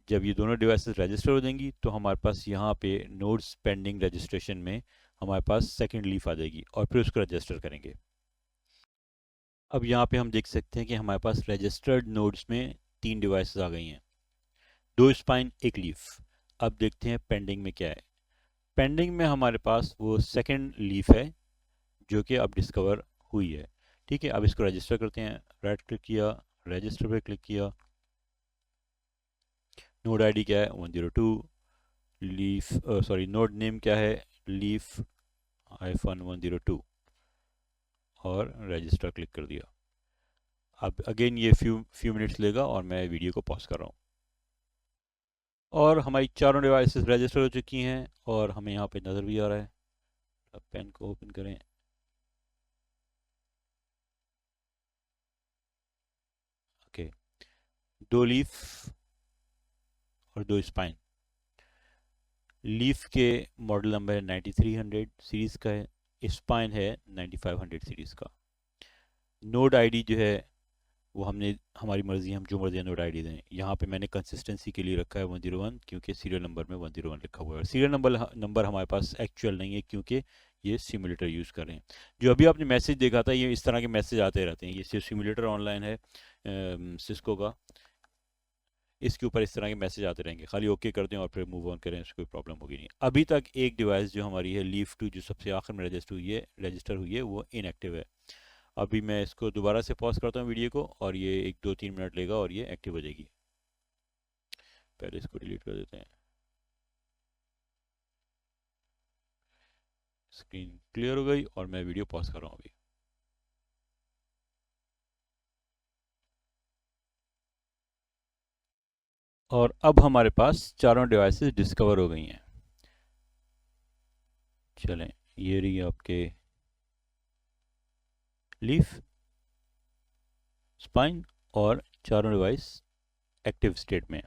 जब ये दोनों डिवाइसेस रजिस्टर हो जाएंगी तो हमारे पास यहाँ पे नोड्स पेंडिंग रजिस्ट्रेशन में हमारे पास सेकंड लीफ आ जाएगी और फिर उसको रजिस्टर करेंगे। अब यहाँ पे हम देख सकते हैं कि हमारे पास रजिस्टर्ड नोड्स में 3 डिवाइसेस आ गई हैं, 2 स्पाइन 1 लीफ। अब देखते हैं पेंडिंग में क्या है। पेंडिंग में हमारे पास वो सेकंड लीफ है जो कि अब डिस्कवर हुई है। ठीक है, अब इसको रजिस्टर करते हैं। राइट क्लिक किया, रजिस्टर पे क्लिक किया, नोड आईडी क्या है 102, लीफ सॉरी नोड नेम क्या है लीफ -102 और रजिस्टर क्लिक कर दिया। अब अगेन ये फ्यू मिनट्स लेगा और मैं वीडियो को पॉज कर रहा हूँ। और हमारी चारों डिवाइसेस रजिस्टर हो चुकी हैं और हमें यहाँ पे नज़र भी आ रहा है। अब पेन को ओपन करें, ओके, 2 लीफ और 2 स्पाइन। लीफ के मॉडल नंबर है 9300 सीरीज़ का है, स्पाइन है 9500 सीरीज़ का। नोड आईडी जो है वो हमने हमारी मर्जी, हम जो मर्जी नोड आईडी दें। यहाँ पे मैंने कंसिस्टेंसी के लिए रखा है 101 क्योंकि सीरियल नंबर में 101 लिखा हुआ है। सीरियल नंबर हमारे पास एक्चुअल नहीं है क्योंकि ये सिमुलेटर यूज़ कर रहे हैं। जो अभी आपने मैसेज देखा था, ये इस तरह के मैसेज आते रहते हैं। ये सिर्फ सिमुलेटर ऑनलाइन है सिस्को का, इसके ऊपर इस तरह के मैसेज आते रहेंगे। खाली ओके कर दें और फिर मूव ऑन करें, उसको कोई प्रॉब्लम होगी नहीं। अभी तक एक डिवाइस जो हमारी है लीफ 2 जो सबसे आखिर में रजिस्टर हुई है वो इनएक्टिव है। अभी मैं इसको दोबारा से पॉज करता हूँ वीडियो को और ये 1-2-3 मिनट लेगा और ये एक्टिव हो जाएगी। पहले इसको डिलीट कर देते हैं। स्क्रीन क्लियर हो गई और मैं वीडियो पॉज कर रहा हूँ अभी। और अब हमारे पास चारों डिवाइसेस डिस्कवर हो गई हैं। चलें, ये रही आपके लीफ, स्पाइन और चारों डिवाइस एक्टिव स्टेट में।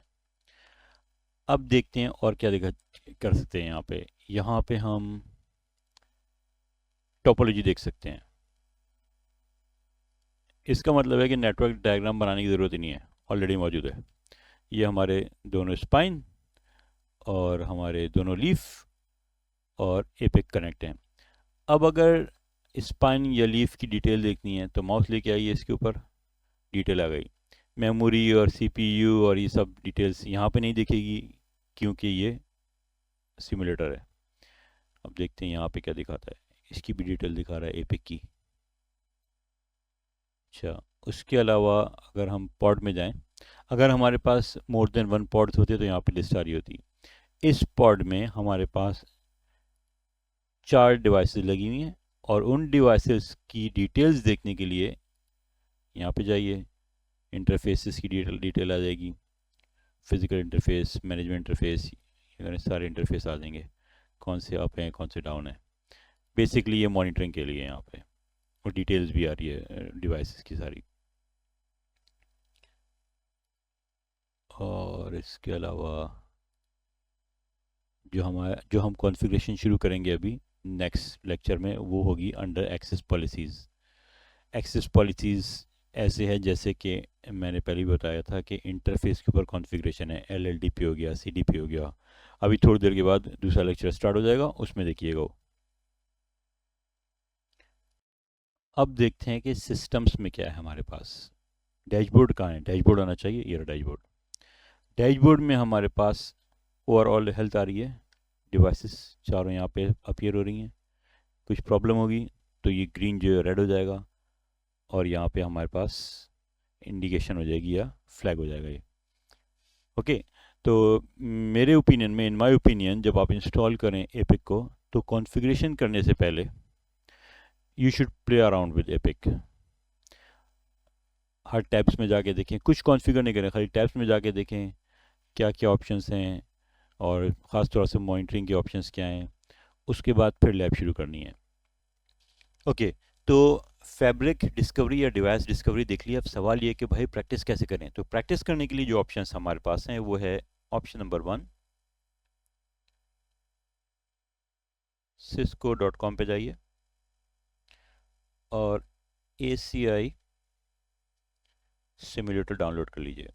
अब देखते हैं और क्या दिखा कर सकते हैं। यहाँ पे हम टोपोलॉजी देख सकते हैं। इसका मतलब है कि नेटवर्क डायग्राम बनाने की ज़रूरत ही नहीं है, ऑलरेडी मौजूद है। ये हमारे दोनों स्पाइन और हमारे दोनों लीफ और एपिक कनेक्ट हैं। अब अगर स्पाइन या लीफ की डिटेल देखनी है तो माउस लेके आइए, इसके ऊपर डिटेल आ गई। मेमोरी और सीपीयू और ये सब डिटेल्स यहाँ पे नहीं दिखेगी क्योंकि ये सिमुलेटर है। अब देखते हैं यहाँ पे क्या दिखाता है। इसकी भी डिटेल दिखा रहा है एपिक की। अच्छा, उसके अलावा अगर हम पॉड में जाएं, अगर हमारे पास मोर देन 1 पॉड्स होते तो यहाँ पे लिस्ट आ रही होती। इस पॉड में हमारे पास 4 डिवाइसेस लगी हुई हैं और उन डिवाइसेस की डिटेल्स देखने के लिए यहाँ पे जाइए, इंटरफेसेस की डिटेल आ जाएगी। फिजिकल इंटरफेस, मैनेजमेंट इंटरफेस, ये सारे इंटरफेस आ जाएंगे, कौन से अप हैं कौन से डाउन है। बेसिकली ये मॉनिटरिंग के लिए यहाँ पे, और डिटेल्स भी आ रही है डिवाइसेस की सारी। और इसके अलावा जो हम कॉन्फ़िगरेशन शुरू करेंगे अभी नेक्स्ट लेक्चर में, वो होगी under access policies. Access policies ऐसे है जैसे कि मैंने पहले ही बताया था कि इंटरफेस के ऊपर कॉन्फ़िगरेशन है, LLDP हो गया, CDP हो गया। अभी थोड़ी देर के बाद दूसरा लेक्चर स्टार्ट हो जाएगा, उसमें देखिएगा। अब देखते हैं कि सिस्टम्स में क्या है हमारे पास। डैशबोर्ड कहाँ है, डैशबोर्ड आना चाहिए, ये रहा डैशबोर्ड। डैशबोर्ड में हमारे पास ओवरऑल हेल्थ आ रही है, डिवाइसेस चारों यहाँ पे अपीयर हो रही हैं। कुछ प्रॉब्लम होगी तो ये ग्रीन जो है रेड हो जाएगा, और यहाँ पे हमारे पास इंडिकेशन हो जाएगी या फ्लैग हो जाएगा ये। ओके, तो मेरे ओपिनियन में, इन माय ओपिनियन, जब आप इंस्टॉल करें एपिक को तो कॉन्फ़िगरेशन करने से पहले you should play around with epic. Her tabs में जाके देखें, कुछ कॉन्फ़िगर नहीं करें, खाली टैब्स में जाके देखें क्या क्या ऑप्शंस हैं और ख़ास तौर से मॉनिटरिंग के ऑप्शंस क्या हैं। उसके बाद फिर लैब शुरू करनी है। ओके, तो फैब्रिक डिस्कवरी या डिवाइस डिस्कवरी देख लिया। अब सवाल ये कि भाई प्रैक्टिस कैसे करें। तो प्रैक्टिस करने के लिए जो ऑप्शंस हमारे पास हैं वो है ऑप्शन नंबर 1, cisco.com पे जाइए और ACI सिमुलेटर डाउनलोड कर लीजिए।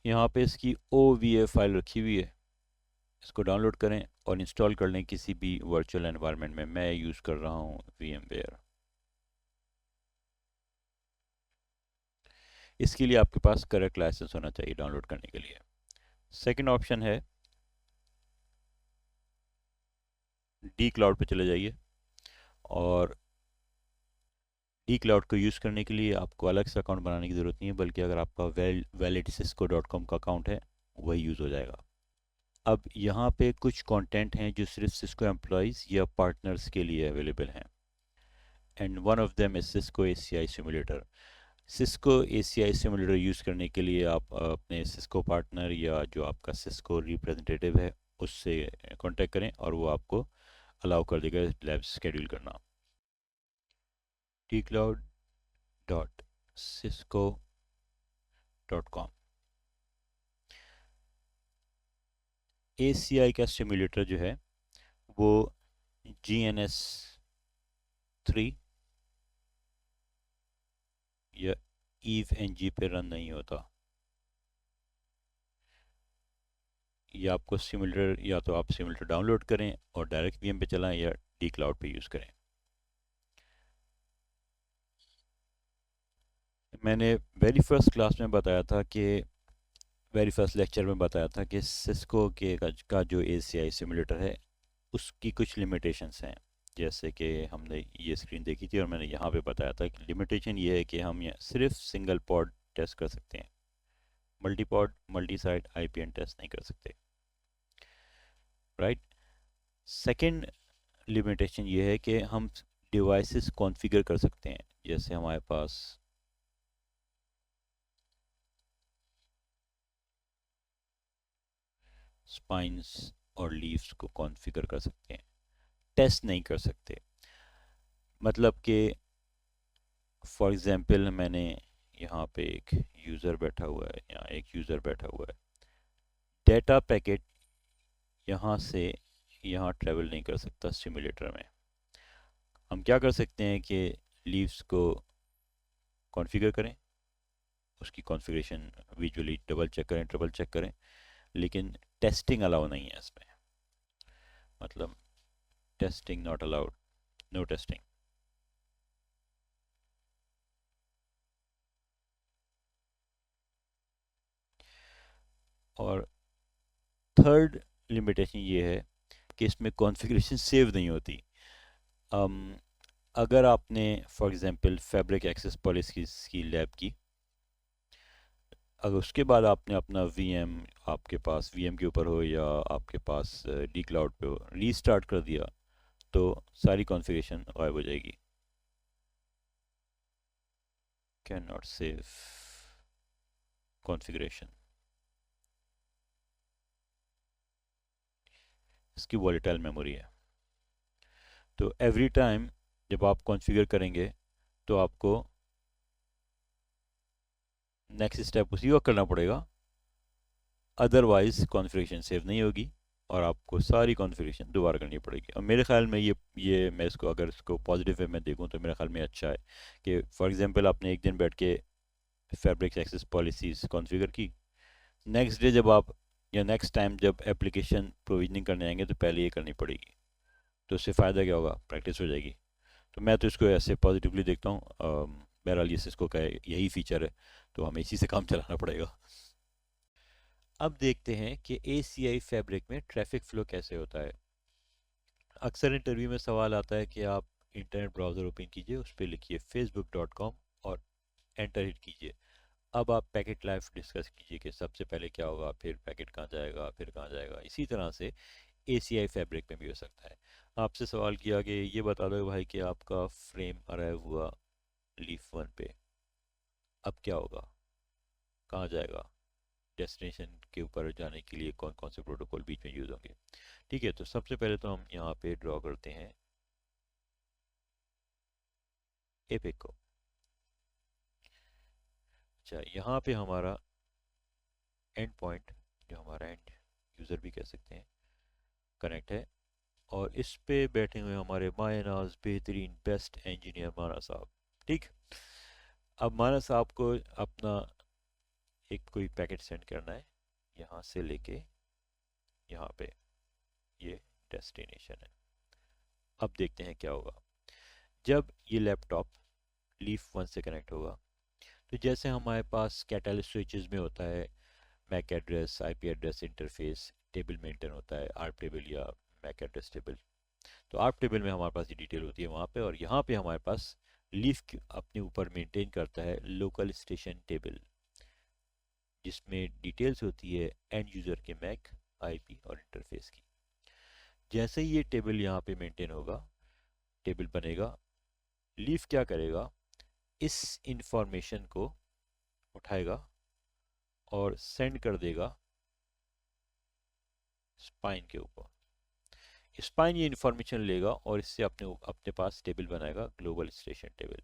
यहाँ पे इसकी OVA फाइल रखी हुई है, इसको डाउनलोड करें और इंस्टॉल कर लें किसी भी वर्चुअल एनवायरनमेंट में। मैं यूज़ कर रहा हूँ VMware। इसके लिए आपके पास करेक्ट लाइसेंस होना चाहिए डाउनलोड करने के लिए। सेकंड ऑप्शन है डी क्लाउड पे चले जाइए, और डी क्लाउड को यूज़ करने के लिए आपको अलग से अकाउंट बनाने की ज़रूरत नहीं है, बल्कि अगर आपका वैलिड cisco.com का अकाउंट है वही यूज़ हो जाएगा। अब यहाँ पे कुछ कंटेंट हैं जो सिर्फ सिस्को एम्प्लॉयज़ या पार्टनर्स के लिए अवेलेबल हैं, and one of them is Cisco ACI simulator. Cisco ACI simulator use करने के लिए आप अपने सिस्को पार्टनर या जो आपका सिस्को रिप्रेजेंटेटिव है उससे कांटेक्ट करें और वो आपको अलाउ कर देगा लैब शेड्यूल करना। tcloud.cisco.com। ACI का सिमुलेटर जो है वो GNS3 या EVE-NG पे रन नहीं होता। ये आपको सिमुलेटर, या तो आप सिमुलेटर डाउनलोड करें और डायरेक्ट VM पे चलाएं या डी क्लाउड पे यूज़ करें। मैंने वेरी फर्स्ट क्लास में बताया था कि वेरी फर्स्ट लेक्चर में बताया था कि सिस्को का जो ACI सिमुलेटर है उसकी कुछ लिमिटेशंस हैं। जैसे कि हमने ये स्क्रीन देखी थी और मैंने यहाँ पे बताया था कि लिमिटेशन ये है कि हम यहाँ सिर्फ सिंगल पॉड टेस्ट कर सकते हैं, multi pod multi site IPN test नहीं कर सकते, राइट। सेकंड लिमिटेशन ये है कि हम डिवाइसेस कॉन्फ़िगर कर सकते हैं। जैसे हमारे पास स्पाइंस और लीव्स को कॉन्फ़िगर कर सकते हैं, टेस्ट नहीं कर सकते। मतलब कि फॉर एग्जांपल मैंने यहाँ पे एक यूज़र बैठा हुआ है, यहाँ एक यूज़र बैठा हुआ है, डेटा पैकेट यहाँ से यहाँ ट्रेवल नहीं कर सकता सिमुलेटर में। हम क्या कर सकते हैं कि लीव्स को कॉन्फ़िगर करें, उसकी कॉन्फ़िगरेशन विजुअली डबल चेक करें, ट्रिपल चेक करें, लेकिन टेस्टिंग अलाउ नहीं है इसमें। मतलब testing not allowed, no testing. और थर्ड लिमिटेशन ये है कि इसमें कॉन्फ़िगरेशन सेव नहीं होती। अगर आपने for example fabric access policy की लैब की, अगर उसके बाद आपने अपना VM आपके पास VM के ऊपर हो या आपके पास डी क्लाउड पे हो, रीस्टार्ट कर दिया तो सारी कॉन्फ़िगरेशन गायब हो जाएगी। कैन नॉट सेव कॉन्फ़िगरेशन, इसकी वॉलेटाइल मेमोरी है। तो एवरी टाइम जब आप कॉन्फ़िगर करेंगे तो आपको नेक्स्ट स्टेप उसी वक्त करना पड़ेगा, अदरवाइज कॉन्फ़िगरेशन सेव नहीं होगी और आपको सारी कॉन्फ़िगरेशन दोबारा करनी पड़ेगी। और मेरे ख्याल में ये मैं इसको, अगर इसको पॉजिटिव वे में देखूं तो मेरे ख्याल में अच्छा है कि फॉर एग्जांपल आपने एक दिन बैठ के फैब्रिक एक्सेस पॉलिसीज़ कॉन्फ़िगर की, नेक्स्ट डे जब आप या नेक्स्ट टाइम जब एप्लीकेशन प्रोविजनिंग करने आएंगे तो पहले ये करनी पड़ेगी। तो उससे फ़ायदा क्या होगा, प्रैक्टिस हो जाएगी। तो मैं तो इसको ऐसे पॉजिटिवली देखता हूँ। बहरहाल ये सिस्को का यही फीचर है, तो हमें इसी से काम चलाना पड़ेगा। अब देखते हैं कि ACI फैब्रिक में ट्रैफिक फ्लो कैसे होता है। अक्सर इंटरव्यू में सवाल आता है कि आप इंटरनेट ब्राउज़र ओपन कीजिए, उस पर लिखिए facebook.com और एंटर हिट कीजिए। अब आप पैकेट लाइफ डिस्कस कीजिए कि सबसे पहले क्या होगा, फिर पैकेट कहाँ जाएगा, फिर कहाँ जाएगा। इसी तरह से ACI फैब्रिक में भी हो सकता है। आपसे सवाल किया कि ये बता दो भाई कि आपका फ्रेम अराइव हुआ लीफ 1 पे, अब क्या होगा, कहाँ जाएगा, डेस्टिनेशन के ऊपर जाने के लिए कौन कौन से प्रोटोकॉल बीच में यूज़ होंगे। ठीक है, तो सबसे पहले तो हम यहाँ पे ड्रॉ करते हैं एपिक को। अच्छा, यहाँ पे हमारा एंड पॉइंट, जो हमारा एंड यूज़र भी कह सकते हैं, कनेक्ट है। और इस पे बैठे हुए हमारे मायनाज बेहतरीन बेस्ट इंजीनियर माना साहब। ठीक, अब माना साहब को अपना एक कोई पैकेट सेंड करना है, यहाँ से लेके यहाँ पे, ये डेस्टिनेशन है। अब देखते हैं क्या होगा जब ये लैपटॉप लीफ 1 से कनेक्ट होगा। तो जैसे हमारे पास कैटलिस्ट स्विचेस में होता है MAC address, IP address interface table maintain होता है, आर्प टेबल या मैक एड्रेस टेबल। तो आर्प टेबल में हमारे पास ये डिटेल होती है वहाँ पे, और यहाँ पे हमारे पास लीफ अपने ऊपर मेंटेन करता है लोकल स्टेशन टेबल, जिसमें डिटेल्स होती है एंड यूज़र के मैक, आईपी और इंटरफेस की। जैसे ही ये टेबल यहाँ पे मेंटेन होगा, टेबल बनेगा, लीफ क्या करेगा, इस इंफॉर्मेशन को उठाएगा और सेंड कर देगा स्पाइन के ऊपर। स्पाइन ये इंफॉर्मेशन लेगा और इससे अपने अपने पास टेबल बनाएगा, ग्लोबल स्टेशन टेबल।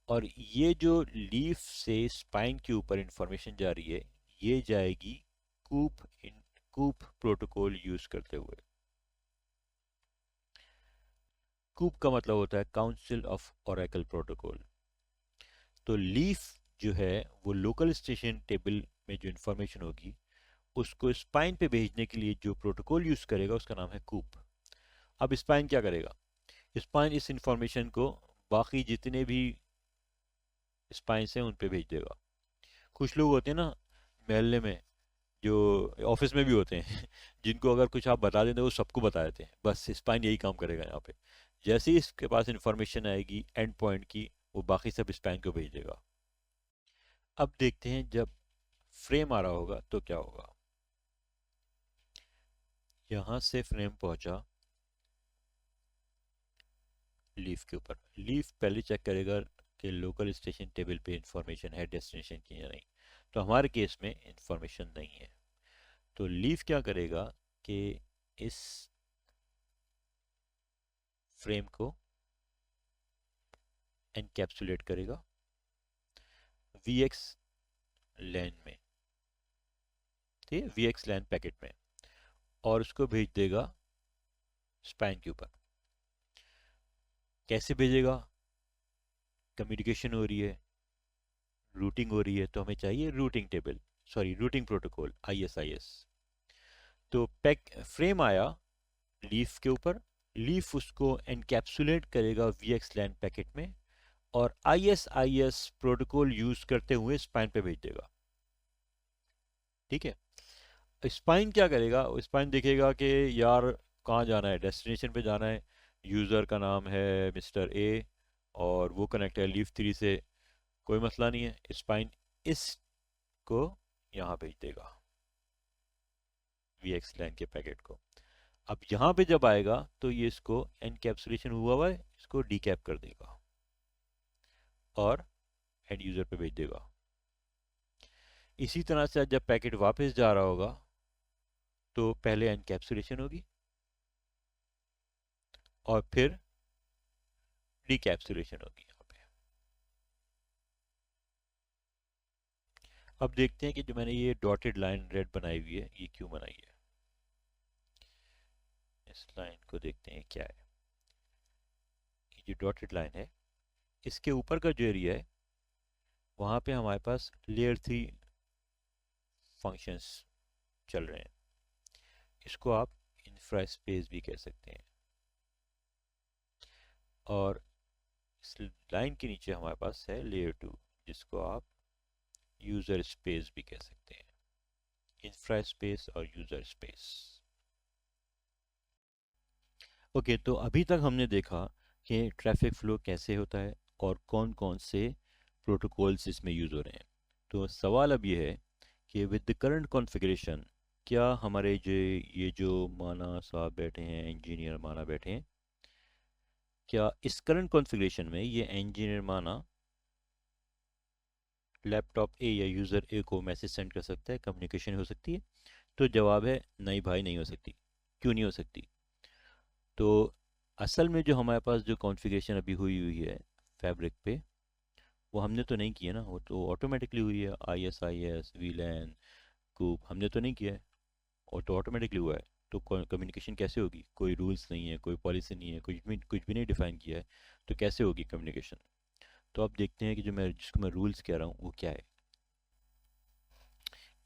और ये जो लीफ से स्पाइन के ऊपर इंफॉर्मेशन जा रही है, ये जाएगी कूप प्रोटोकॉल यूज करते हुए। कूप का मतलब होता है काउंसिल ऑफ ओरेकल प्रोटोकॉल। तो लीफ जो है वो लोकल स्टेशन टेबल में जो इंफॉर्मेशन होगी उसको स्पाइन पे भेजने के लिए जो प्रोटोकॉल यूज करेगा उसका नाम है कूप। अब स्पाइन क्या करेगा, स्पाइन इस इंफॉर्मेशन को बाकी जितने भी स्पाइन हैं उन पे भेज देगा। कुछ लोग होते हैं ना मोहल्ले में, जो ऑफिस में भी होते हैं जिनको अगर कुछ आप बता देते वो सबको बता देते हैं, बस स्पाइन यही काम करेगा यहाँ पे। जैसे ही इसके पास इंफॉर्मेशन आएगी एंड पॉइंट की, वो बाकी सब स्पाइन को भेज देगा। अब देखते हैं जब फ्रेम आ रहा होगा तो क्या होगा। यहाँ से फ्रेम पहुंचा लीफ के ऊपर, लीफ पहले चेक करेगा कि लोकल स्टेशन टेबल पे इंफॉर्मेशन है डेस्टिनेशन की या नहीं। तो हमारे केस में इंफॉर्मेशन नहीं है, तो लीफ क्या करेगा कि इस फ्रेम को एनकैप्सुलेट करेगा VX लैन में, ठीक है, VX लैन पैकेट में, और उसको भेज देगा स्पाइन के ऊपर। कैसे भेजेगा, कम्युनिकेशन हो रही है, रूटिंग हो रही है, तो हमें चाहिए routing table, sorry routing protocol ISIS। तो पैक फ्रेम आया लीफ के ऊपर, लीफ उसको एनकैप्सुलेट करेगा VX लैन पैकेट में और ISIS प्रोटोकॉल यूज करते हुए स्पाइन पे भेज देगा। ठीक है, स्पाइन क्या करेगा, स्पाइन देखेगा कि यार कहाँ जाना है, डेस्टिनेशन पे जाना है, यूज़र का नाम है मिस्टर ए और वो कनेक्ट है लीफ 3 से, कोई मसला नहीं है, स्पाइन इसको यहाँ भेज देगा VX लैन के पैकेट को। अब यहाँ पे जब आएगा तो ये इसको एनकैप्सुलेशन हुआ हुआ है, इसको डीकैप कर देगा और एंड यूज़र पे भेज देगा। इसी तरह से जब पैकेट वापस जा रहा होगा तो पहले एनकैप्सुलेशन होगी और फिर डीकैप्सुलेशन होगी यहाँ पे। अब देखते हैं कि जो मैंने ये डॉटेड लाइन रेड बनाई हुई है ये क्यों बनाई है। इस लाइन को देखते हैं क्या है। ये जो डॉटेड लाइन है इसके ऊपर का जो एरिया है वहाँ पे हमारे पास लेयर 3 फंक्शंस चल रहे हैं, इसको आप इंफ्रा स्पेस भी कह सकते हैं। और इस लाइन के नीचे हमारे पास है लेयर 2, जिसको आप यूज़र स्पेस भी कह सकते हैं, इंफ्रा स्पेस और यूज़र स्पेस। ओके, तो अभी तक हमने देखा कि ट्रैफिक फ्लो कैसे होता है और कौन कौन से प्रोटोकॉल्स इसमें यूज़ हो रहे हैं। तो सवाल अब ये है कि विद द करंट कॉन्फ़िगरेशन, क्या हमारे ये जो माना साहब बैठे हैं, इंजीनियर माना बैठे हैं, क्या इस करंट कॉन्फ़िगरेशन में ये इंजीनियर माना लैपटॉप ए या यूज़र ए को मैसेज सेंड कर सकता है, कम्युनिकेशन हो सकती है? तो जवाब है नहीं भाई, नहीं हो सकती। क्यों नहीं हो सकती? तो असल में जो हमारे पास जो कॉन्फ़िगरेशन अभी हुई हुई है फैब्रिक पे, वो हमने तो नहीं की है ना, वो तो ऑटोमेटिकली हुई है। ISIS, VLAN, कूप हमने तो नहीं किया है, और तो ऑटोमेटिकली हुआ है। तो कम्युनिकेशन कैसे होगी? कोई रूल्स नहीं है, कोई पॉलिसी नहीं है, कुछ भी नहीं डिफाइन किया है, तो कैसे होगी कम्युनिकेशन? तो अब देखते हैं कि जिसको मैं रूल्स कह रहा हूँ वो क्या है।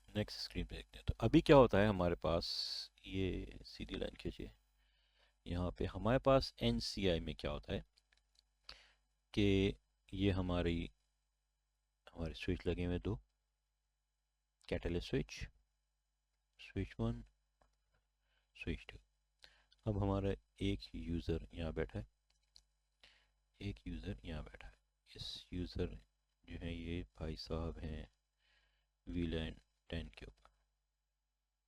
नेक्स्ट स्क्रीन पे देखते हैं। तो अभी क्या होता है हमारे पास, ये सीधी लाइन खींचिए, यहाँ पे हमारे पास NCI में क्या होता है कि ये हमारे स्विच लगे हुए दो, catalyst switch, switch one, switch two. अब हमारा एक यूज़र यहाँ बैठा है, एक यूज़र यहाँ बैठा है। इस यूज़र जो है ये भाई साहब हैं VLAN 10 के ऊपर,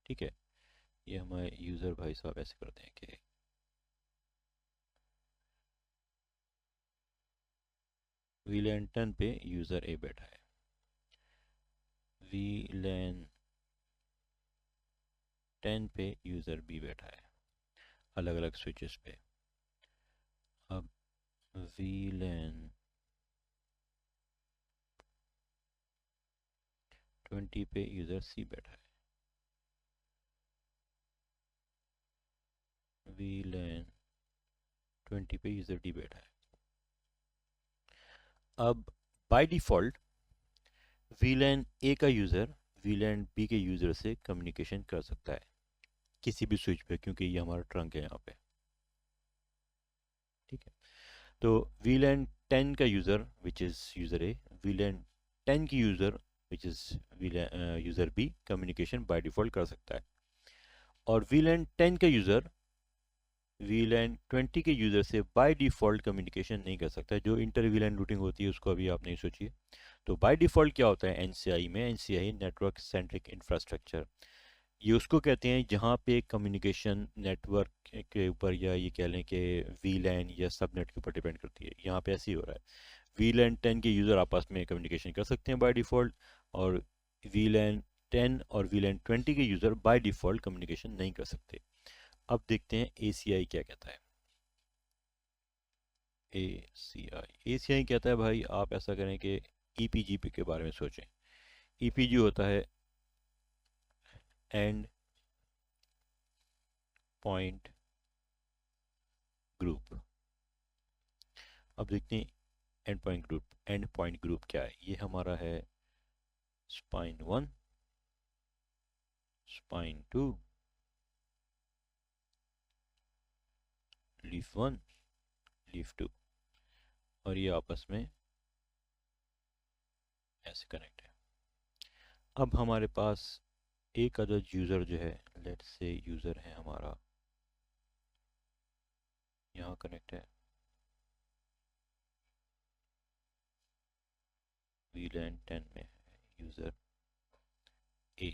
ठीक है। ये हमारे यूज़र भाई साहब ऐसे करते हैं कि VLAN 10 पे यूज़र ए बैठा है, VLAN 10 पे यूज़र बी बैठा है, अलग अलग स्विचेस पे। अब VLAN 20 पे यूज़र सी बैठा है, VLAN 20 पे यूज़र डी बैठा है। अब बाय डिफ़ॉल्ट VLAN ए का यूज़र VLAN बी के यूज़र से कम्युनिकेशन कर सकता है किसी भी स्विच पे, क्योंकि ये हमारा ट्रंक है यहाँ पे, ठीक है। तो VLAN 10 का user which is user A, VLAN 10 की user which is user B communication by default कर सकता है। और VLAN 10 का यूज़र VLAN 20 के यूज़र से बाय डिफ़ॉल्ट कम्युनिकेशन नहीं कर सकता। जो इंटर VLAN रूटिंग होती है उसको अभी आप नहीं सोचिए। तो बाय डिफ़ॉल्ट क्या होता है NCI में, NCI नेटवर्क सेंट्रिक इंफ्रास्ट्रक्चर, ये उसको कहते हैं जहाँ पे कम्युनिकेशन नेटवर्क के ऊपर, या ये कह लें कि VLAN या सबनेट के ऊपर डिपेंड करती है। यहाँ पे ऐसे ही हो रहा है, VLAN 10 के यूज़र आपस में कम्युनिकेशन कर सकते हैं बाय डिफ़ॉल्ट, और VLAN 10 और VLAN 20 के यूज़र बाय डिफ़ॉल्ट कम्युनिकेशन नहीं कर सकते। अब देखते हैं ACI क्या कहता है। ACI कहता है भाई आप ऐसा करें कि EPGP के बारे में सोचें। EPG होता है एंड पॉइंट ग्रुप। अब देखते हैं एंड पॉइंट ग्रुप क्या है। ये हमारा है स्पाइन 1, स्पाइन 2, लीफ 1, लीफ 2, और ये आपस में ऐसे कनेक्ट है। अब हमारे पास एक अदर यूज़र जो है, लेट्स से यूज़र है हमारा यहाँ कनेक्ट है, VLAN 10 में है यूज़र A,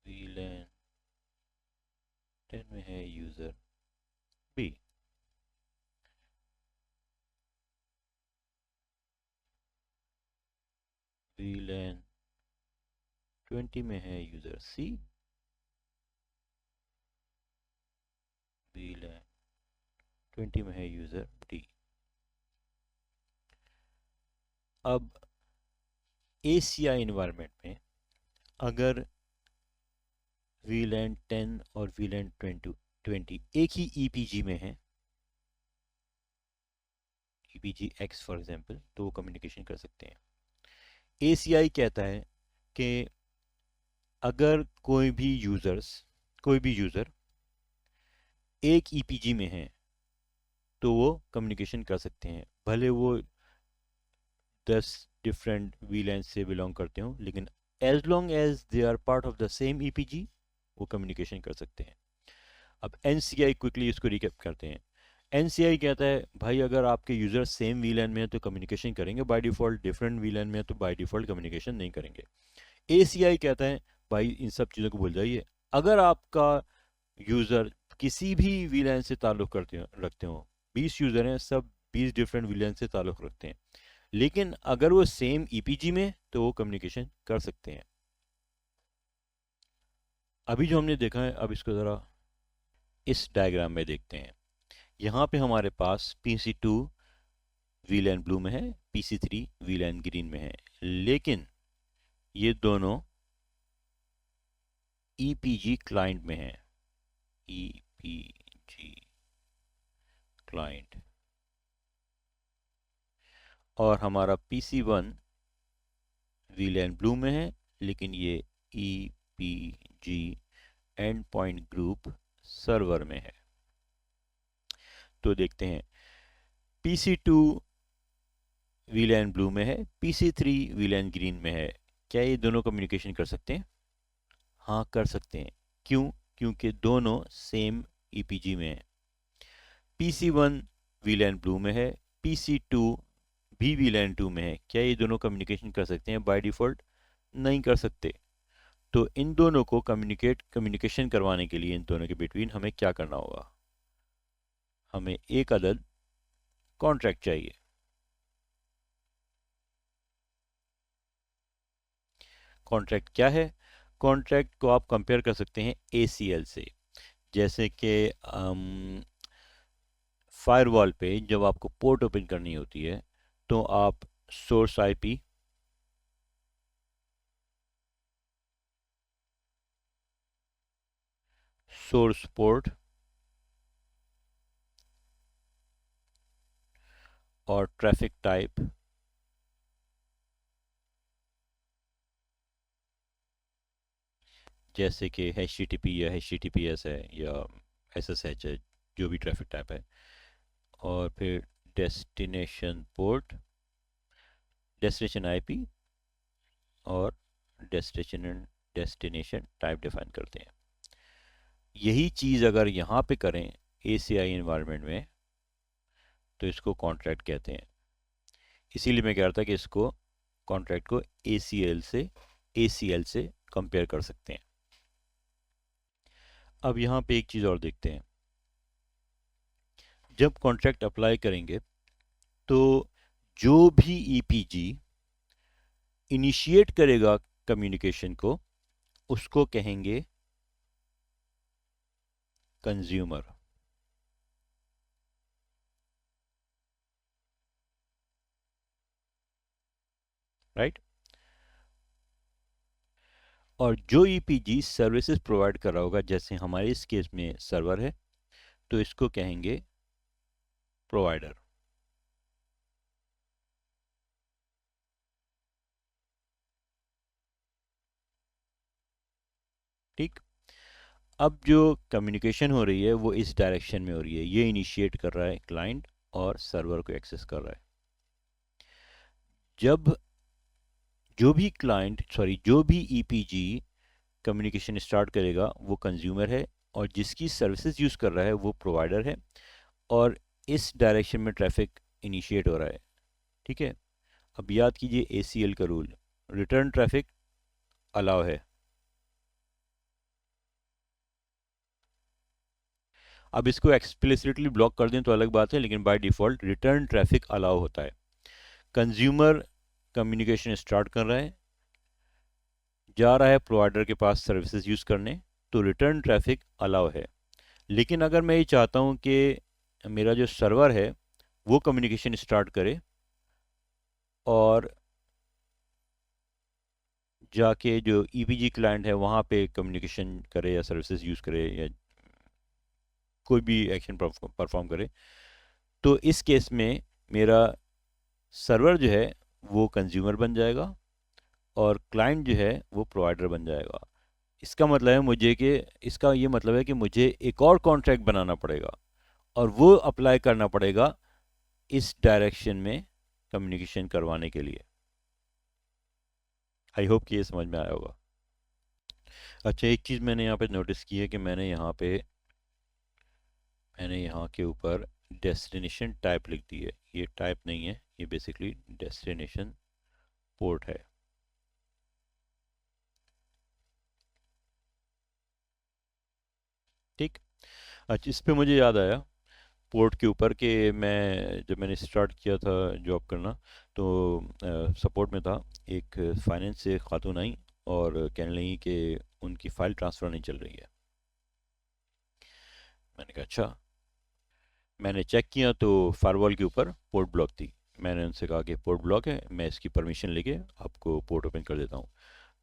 VLAN 10 में है यूज़र B, VLAN 20 में है यूज़र C, VLAN 20 में है यूज़र D। अब ACI इन्वायरमेंट में अगर VLAN 10 और VLAN 20 एक ही EPG में है, EPG X फॉर एग्जांपल, तो वो कम्युनिकेशन कर सकते हैं। ACI कहता है कि अगर कोई भी यूज़र एक ईपीजी में हैं तो वो कम्युनिकेशन कर सकते हैं, भले वो 10 डिफरेंट वीलैन से बिलोंग करते हो, लेकिन as long as they are part of the same EPG वो कम्युनिकेशन कर सकते हैं। अब एनसीआई क्विकली इसको रिकैप करते हैं। एनसीआई कहता है भाई अगर आपके यूज़र सेम वीलैन में है तो कम्युनिकेशन करेंगे बाय डिफ़ॉल्ट, डिफरेंट वीलैन में है तो बाय डिफ़ॉल्ट कम्युनिकेशन नहीं करेंगे। एसीआई कहता है भाई इन सब चीज़ों को भूल जाइए, अगर आपका यूज़र किसी भी वीलैन से ताल्लुक़ रखते हो, 20 यूज़र हैं सब 20 डिफरेंट वीलैन से ताल्लुक़ रखते हैं, लेकिन अगर वो सेम ईपीजी में तो वो कम्युनिकेशन कर सकते हैं। अभी जो हमने देखा है अब इसको ज़रा इस डायग्राम में देखते हैं। यहाँ पे हमारे पास PC2 वीलैन ब्लू में है, PC3 वीलैन ग्रीन में है, लेकिन ये दोनों EPG क्लाइंट में है। EPG क्लाइंट और हमारा PC1 वीलैन ब्लू में है, लेकिन ये EPG and point group server में है। तो देखते हैं PC2 वीलैन ब्लू में है, PC3 वीलैन ग्रीन में है, क्या ये दोनों कम्युनिकेशन कर सकते हैं? हाँ कर सकते हैं। क्यों? क्योंकि दोनों सेम ईपीजी में है। PC1 वीलैन ब्लू में है, PC2 भी वीलैन 2 में है, क्या ये दोनों कम्युनिकेशन कर सकते हैं? बाय डिफ़ॉल्ट नहीं कर सकते। तो इन दोनों को कम्युनिकेशन करवाने के लिए इन दोनों के बिटवीन हमें क्या करना होगा? हमें एक अदद कॉन्ट्रैक्ट चाहिए। कॉन्ट्रैक्ट क्या है? कॉन्ट्रैक्ट को आप कंपेयर कर सकते हैं ACL से। जैसे कि फायरवॉल पे जब आपको पोर्ट ओपन करनी होती है तो आप सोर्स आईपी, सोर्स पोर्ट और ट्रैफिक टाइप जैसे कि HTTP या HTTPS है या SSH है, जो भी ट्रैफिक टाइप है, और फिर डेस्टिनेशन पोर्ट, डेस्टिनेशन आईपी और डेस्टिनेशन टाइप डिफाइन करते हैं। यही चीज़ अगर यहाँ पे करें ACI इन्वायरमेंट में तो इसको कॉन्ट्रैक्ट कहते हैं। इसीलिए मैं कह रहा था कि इसको कॉन्ट्रैक्ट को ACL से कंपेयर कर सकते हैं। अब यहाँ पे एक चीज़ और देखते हैं, जब कॉन्ट्रैक्ट अप्लाई करेंगे तो जो भी EPG इनिशिएट करेगा कम्युनिकेशन को उसको कहेंगे कंज्यूमर, राइट। और जो EPG सर्विसेज प्रोवाइड कर रहा होगा, जैसे हमारे इस केस में सर्वर है, तो इसको कहेंगे प्रोवाइडर। ठीक। अब जो कम्युनिकेशन हो रही है वो इस डायरेक्शन में हो रही है, ये इनिशिएट कर रहा है क्लाइंट और सर्वर को एक्सेस कर रहा है। जब जो भी EPG कम्युनिकेशन स्टार्ट करेगा वो कंज्यूमर है, और जिसकी सर्विसेज यूज़ कर रहा है वो प्रोवाइडर है, और इस डायरेक्शन में ट्रैफिक इनिशिएट हो रहा है। ठीक है। अब याद कीजिए ACL का रूल, रिटर्न ट्रैफिक अलाउ है। अब इसको एक्सप्लिसिटली ब्लॉक कर दें तो अलग बात है, लेकिन by default return traffic allow होता है। कंज्यूमर कम्युनिकेशन स्टार्ट कर रहा है, जा रहा है प्रोवाइडर के पास सर्विसेज यूज़ करने, तो रिटर्न ट्रैफिक अलाउ है। लेकिन अगर मैं ये चाहता हूँ कि मेरा जो सर्वर है वो कम्युनिकेशन स्टार्ट करे और जाके जो EPG क्लाइंट है वहाँ पे कम्युनिकेशन करे या सर्विसेज यूज़ करे या कोई भी एक्शन परफॉर्म करे, तो इस केस में मेरा सर्वर जो है वो कंज्यूमर बन जाएगा और क्लाइंट जो है वो प्रोवाइडर बन जाएगा। इसका मतलब है मुझे कि इसका ये मतलब है कि मुझे एक और कॉन्ट्रैक्ट बनाना पड़ेगा और वो अप्लाई करना पड़ेगा इस डायरेक्शन में कम्युनिकेशन करवाने के लिए। आई होप कि ये समझ में आया होगा। अच्छा, एक चीज़ मैंने यहाँ पे नोटिस की है कि मैंने यहाँ के ऊपर डेस्टिनेशन टाइप लिख दी है। ये टाइप नहीं है, ये बेसिकली डेस्टिनेशन पोर्ट है। ठीक। अच्छा, इस पे मुझे याद आया पोर्ट के ऊपर कि मैं जब मैंने स्टार्ट किया था जॉब करना, तो सपोर्ट में था। एक फाइनेंस से खातून आई और कहने लगी कि उनकी फ़ाइल ट्रांसफ़र नहीं चल रही है। मैंने कहा अच्छा। मैंने चेक किया तो फायरवॉल के ऊपर पोर्ट ब्लॉक थी। मैंने उनसे कहा कि पोर्ट ब्लॉक है, मैं इसकी परमिशन लेके आपको पोर्ट ओपन कर देता हूँ।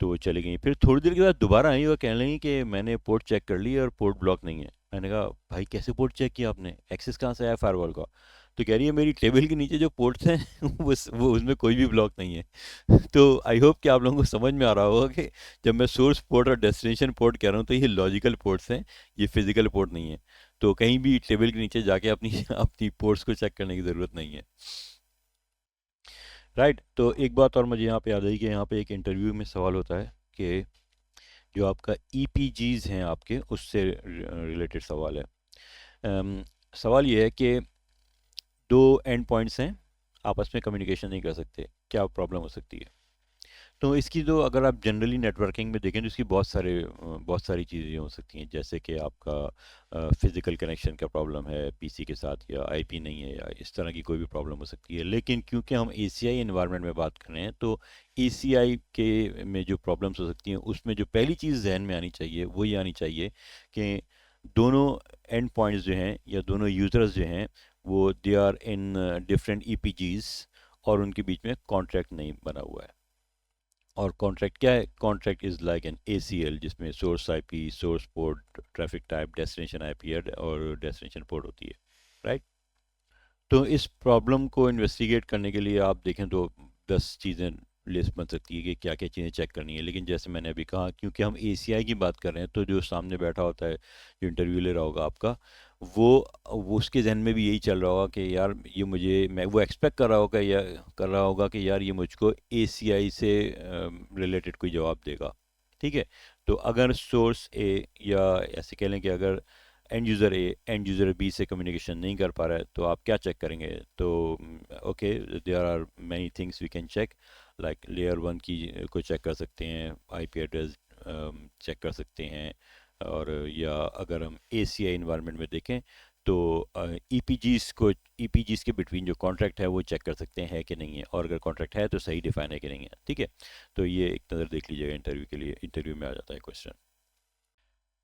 तो वो चली गई। फिर थोड़ी देर के बाद दोबारा आई और कहने लगी कि मैंने पोर्ट चेक कर ली और पोर्ट ब्लॉक नहीं है। मैंने कहा भाई कैसे पोर्ट चेक किया आपने, एक्सेस कहाँ से आया फायरवॉल का? तो कह रही है मेरी टेबल के नीचे जो पोर्ट्स हैं वो उसमें कोई भी ब्लॉक नहीं है। तो आई होप कि आप लोगों को समझ में आ रहा होगा कि जब मैं सोर्स पोर्ट और डेस्टिनेशन पोर्ट कह रहा हूँ तो ये लॉजिकल पोर्ट्स हैं, ये फिजिकल पोर्ट नहीं है। तो कहीं भी टेबल के नीचे जाके अपनी अपनी पोर्ट्स को चेक करने की ज़रूरत नहीं है। राइट। तो एक बात और मुझे यहाँ पे याद आई कि यहाँ पे एक इंटरव्यू में सवाल होता है कि जो आपका ईपीजीज हैं आपके, उससे रिलेटेड सवाल है। अम, सवाल ये है कि दो एंड पॉइंट्स हैं, आपस में कम्युनिकेशन नहीं कर सकते, क्या प्रॉब्लम हो सकती है? तो इसकी तो अगर आप जनरली नेटवर्किंग में देखें तो इसकी बहुत सारी चीज़ें हो सकती हैं, जैसे कि आपका फिज़िकल कनेक्शन का प्रॉब्लम है पीसी के साथ, या आईपी नहीं है, या इस तरह की कोई भी प्रॉब्लम हो सकती है। लेकिन क्योंकि हम एसीआई एनवायरनमेंट में बात कर रहे हैं, तो एसीआई के में जो प्रॉब्लम्स हो सकती हैं उसमें जो पहली चीज़ जहन में आनी चाहिए वो ये आनी चाहिए कि दोनों एंड पॉइंट्स जो हैं या दोनों यूज़र्स जो हैं वो दे आर इन डिफरेंट ईपीजीज, और उनके बीच में कॉन्ट्रैक्ट नहीं बना हुआ है। और कॉन्ट्रैक्ट क्या है? Contract is like an ACL, जिसमें source IP, source port, traffic type, destination IP और डेस्टिनेशन पोर्ट होती है। राइट। तो इस प्रॉब्लम को इन्वेस्टिगेट करने के लिए आप देखें तो 10 चीज़ें लिस्ट बन सकती है कि क्या क्या चीज़ें चेक करनी है। लेकिन जैसे मैंने अभी कहा, क्योंकि हम एसीआई की बात कर रहे हैं, तो जो सामने बैठा होता है, जो इंटरव्यू ले रहा होगा आपका, वो उसके जहन में भी यही चल रहा होगा कि यार ये मुझे मैं वो एक्सपेक्ट कर रहा होगा कि यार ये मुझको एसीआई से रिलेटेड कोई जवाब देगा। ठीक है। तो अगर सोर्स ए, या ऐसे कह लें कि अगर एंड यूज़र बी से कम्युनिकेशन नहीं कर पा रहा है, तो आप क्या चेक करेंगे? तो okay, there are many things we can check, like layer one की को चेक कर सकते हैं, आईपी एड्रेस चेक कर सकते हैं, और या अगर हम एसीआई इन्वायरमेंट में देखें तो ईपीजीज के बिटवीन जो कॉन्ट्रैक्ट है वो चेक कर सकते हैं है कि नहीं है, और अगर कॉन्ट्रैक्ट है तो सही डिफाइन है कि नहीं है। ठीक है। तो ये एक नज़र देख लीजिएगा, इंटरव्यू के लिए इंटरव्यू में आ जाता है क्वेश्चन।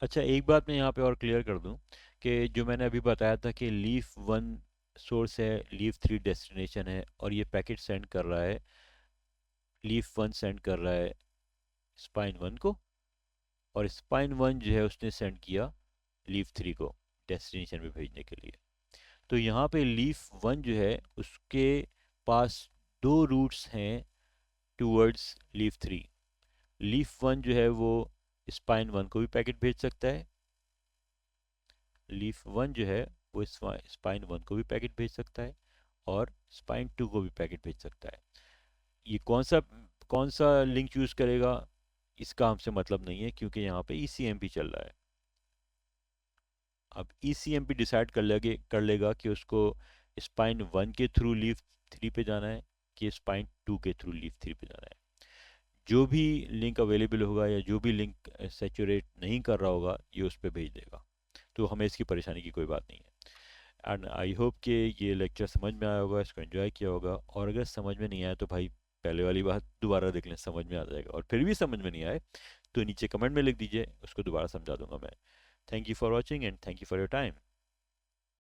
अच्छा, एक बात मैं यहाँ पे और क्लियर कर दूँ कि जो मैंने अभी बताया था कि लीफ वन सोर्स है, लीफ थ्री डेस्टिनेशन है, और ये पैकेट सेंड कर रहा है, लीफ वन सेंड कर रहा है स्पाइन वन को, और स्पाइन वन जो है उसने सेंड किया लीफ थ्री को डेस्टिनेशन में भेजने के लिए। तो यहाँ पे लीफ वन जो है उसके पास दो रूट्स हैं towards leaf three. Leaf one जो है वो स्पाइन वन को भी पैकेट भेज सकता है, लीफ वन जो है वो स्पाइन वन को भी पैकेट भेज सकता है, और स्पाइन टू को भी पैकेट भेज सकता है। ये कौन सा लिंक चूज करेगा इसका हमसे मतलब नहीं है, क्योंकि यहाँ पे ईसीएमपी चल रहा है। अब ईसीएमपी डिसाइड कर लेगा कि उसको स्पाइन वन के थ्रू लीफ थ्री पे जाना है कि स्पाइन टू के थ्रू लीफ थ्री पे जाना है। जो भी लिंक अवेलेबल होगा या जो भी लिंक सेचुरेट नहीं कर रहा होगा ये उस पर भेज देगा। तो हमें इसकी परेशानी की कोई बात नहीं है। एंड आई होप कि ये लेक्चर समझ में आया होगा, इसको एंजॉय किया होगा, और अगर समझ में नहीं आया तो भाई पहले वाली बात दोबारा देख लें, समझ में आ जाएगा। और फिर भी समझ में नहीं आए तो नीचे कमेंट में लिख दीजिए, उसको दोबारा समझा दूंगा मैं। Thank you for watching and thank you for your time.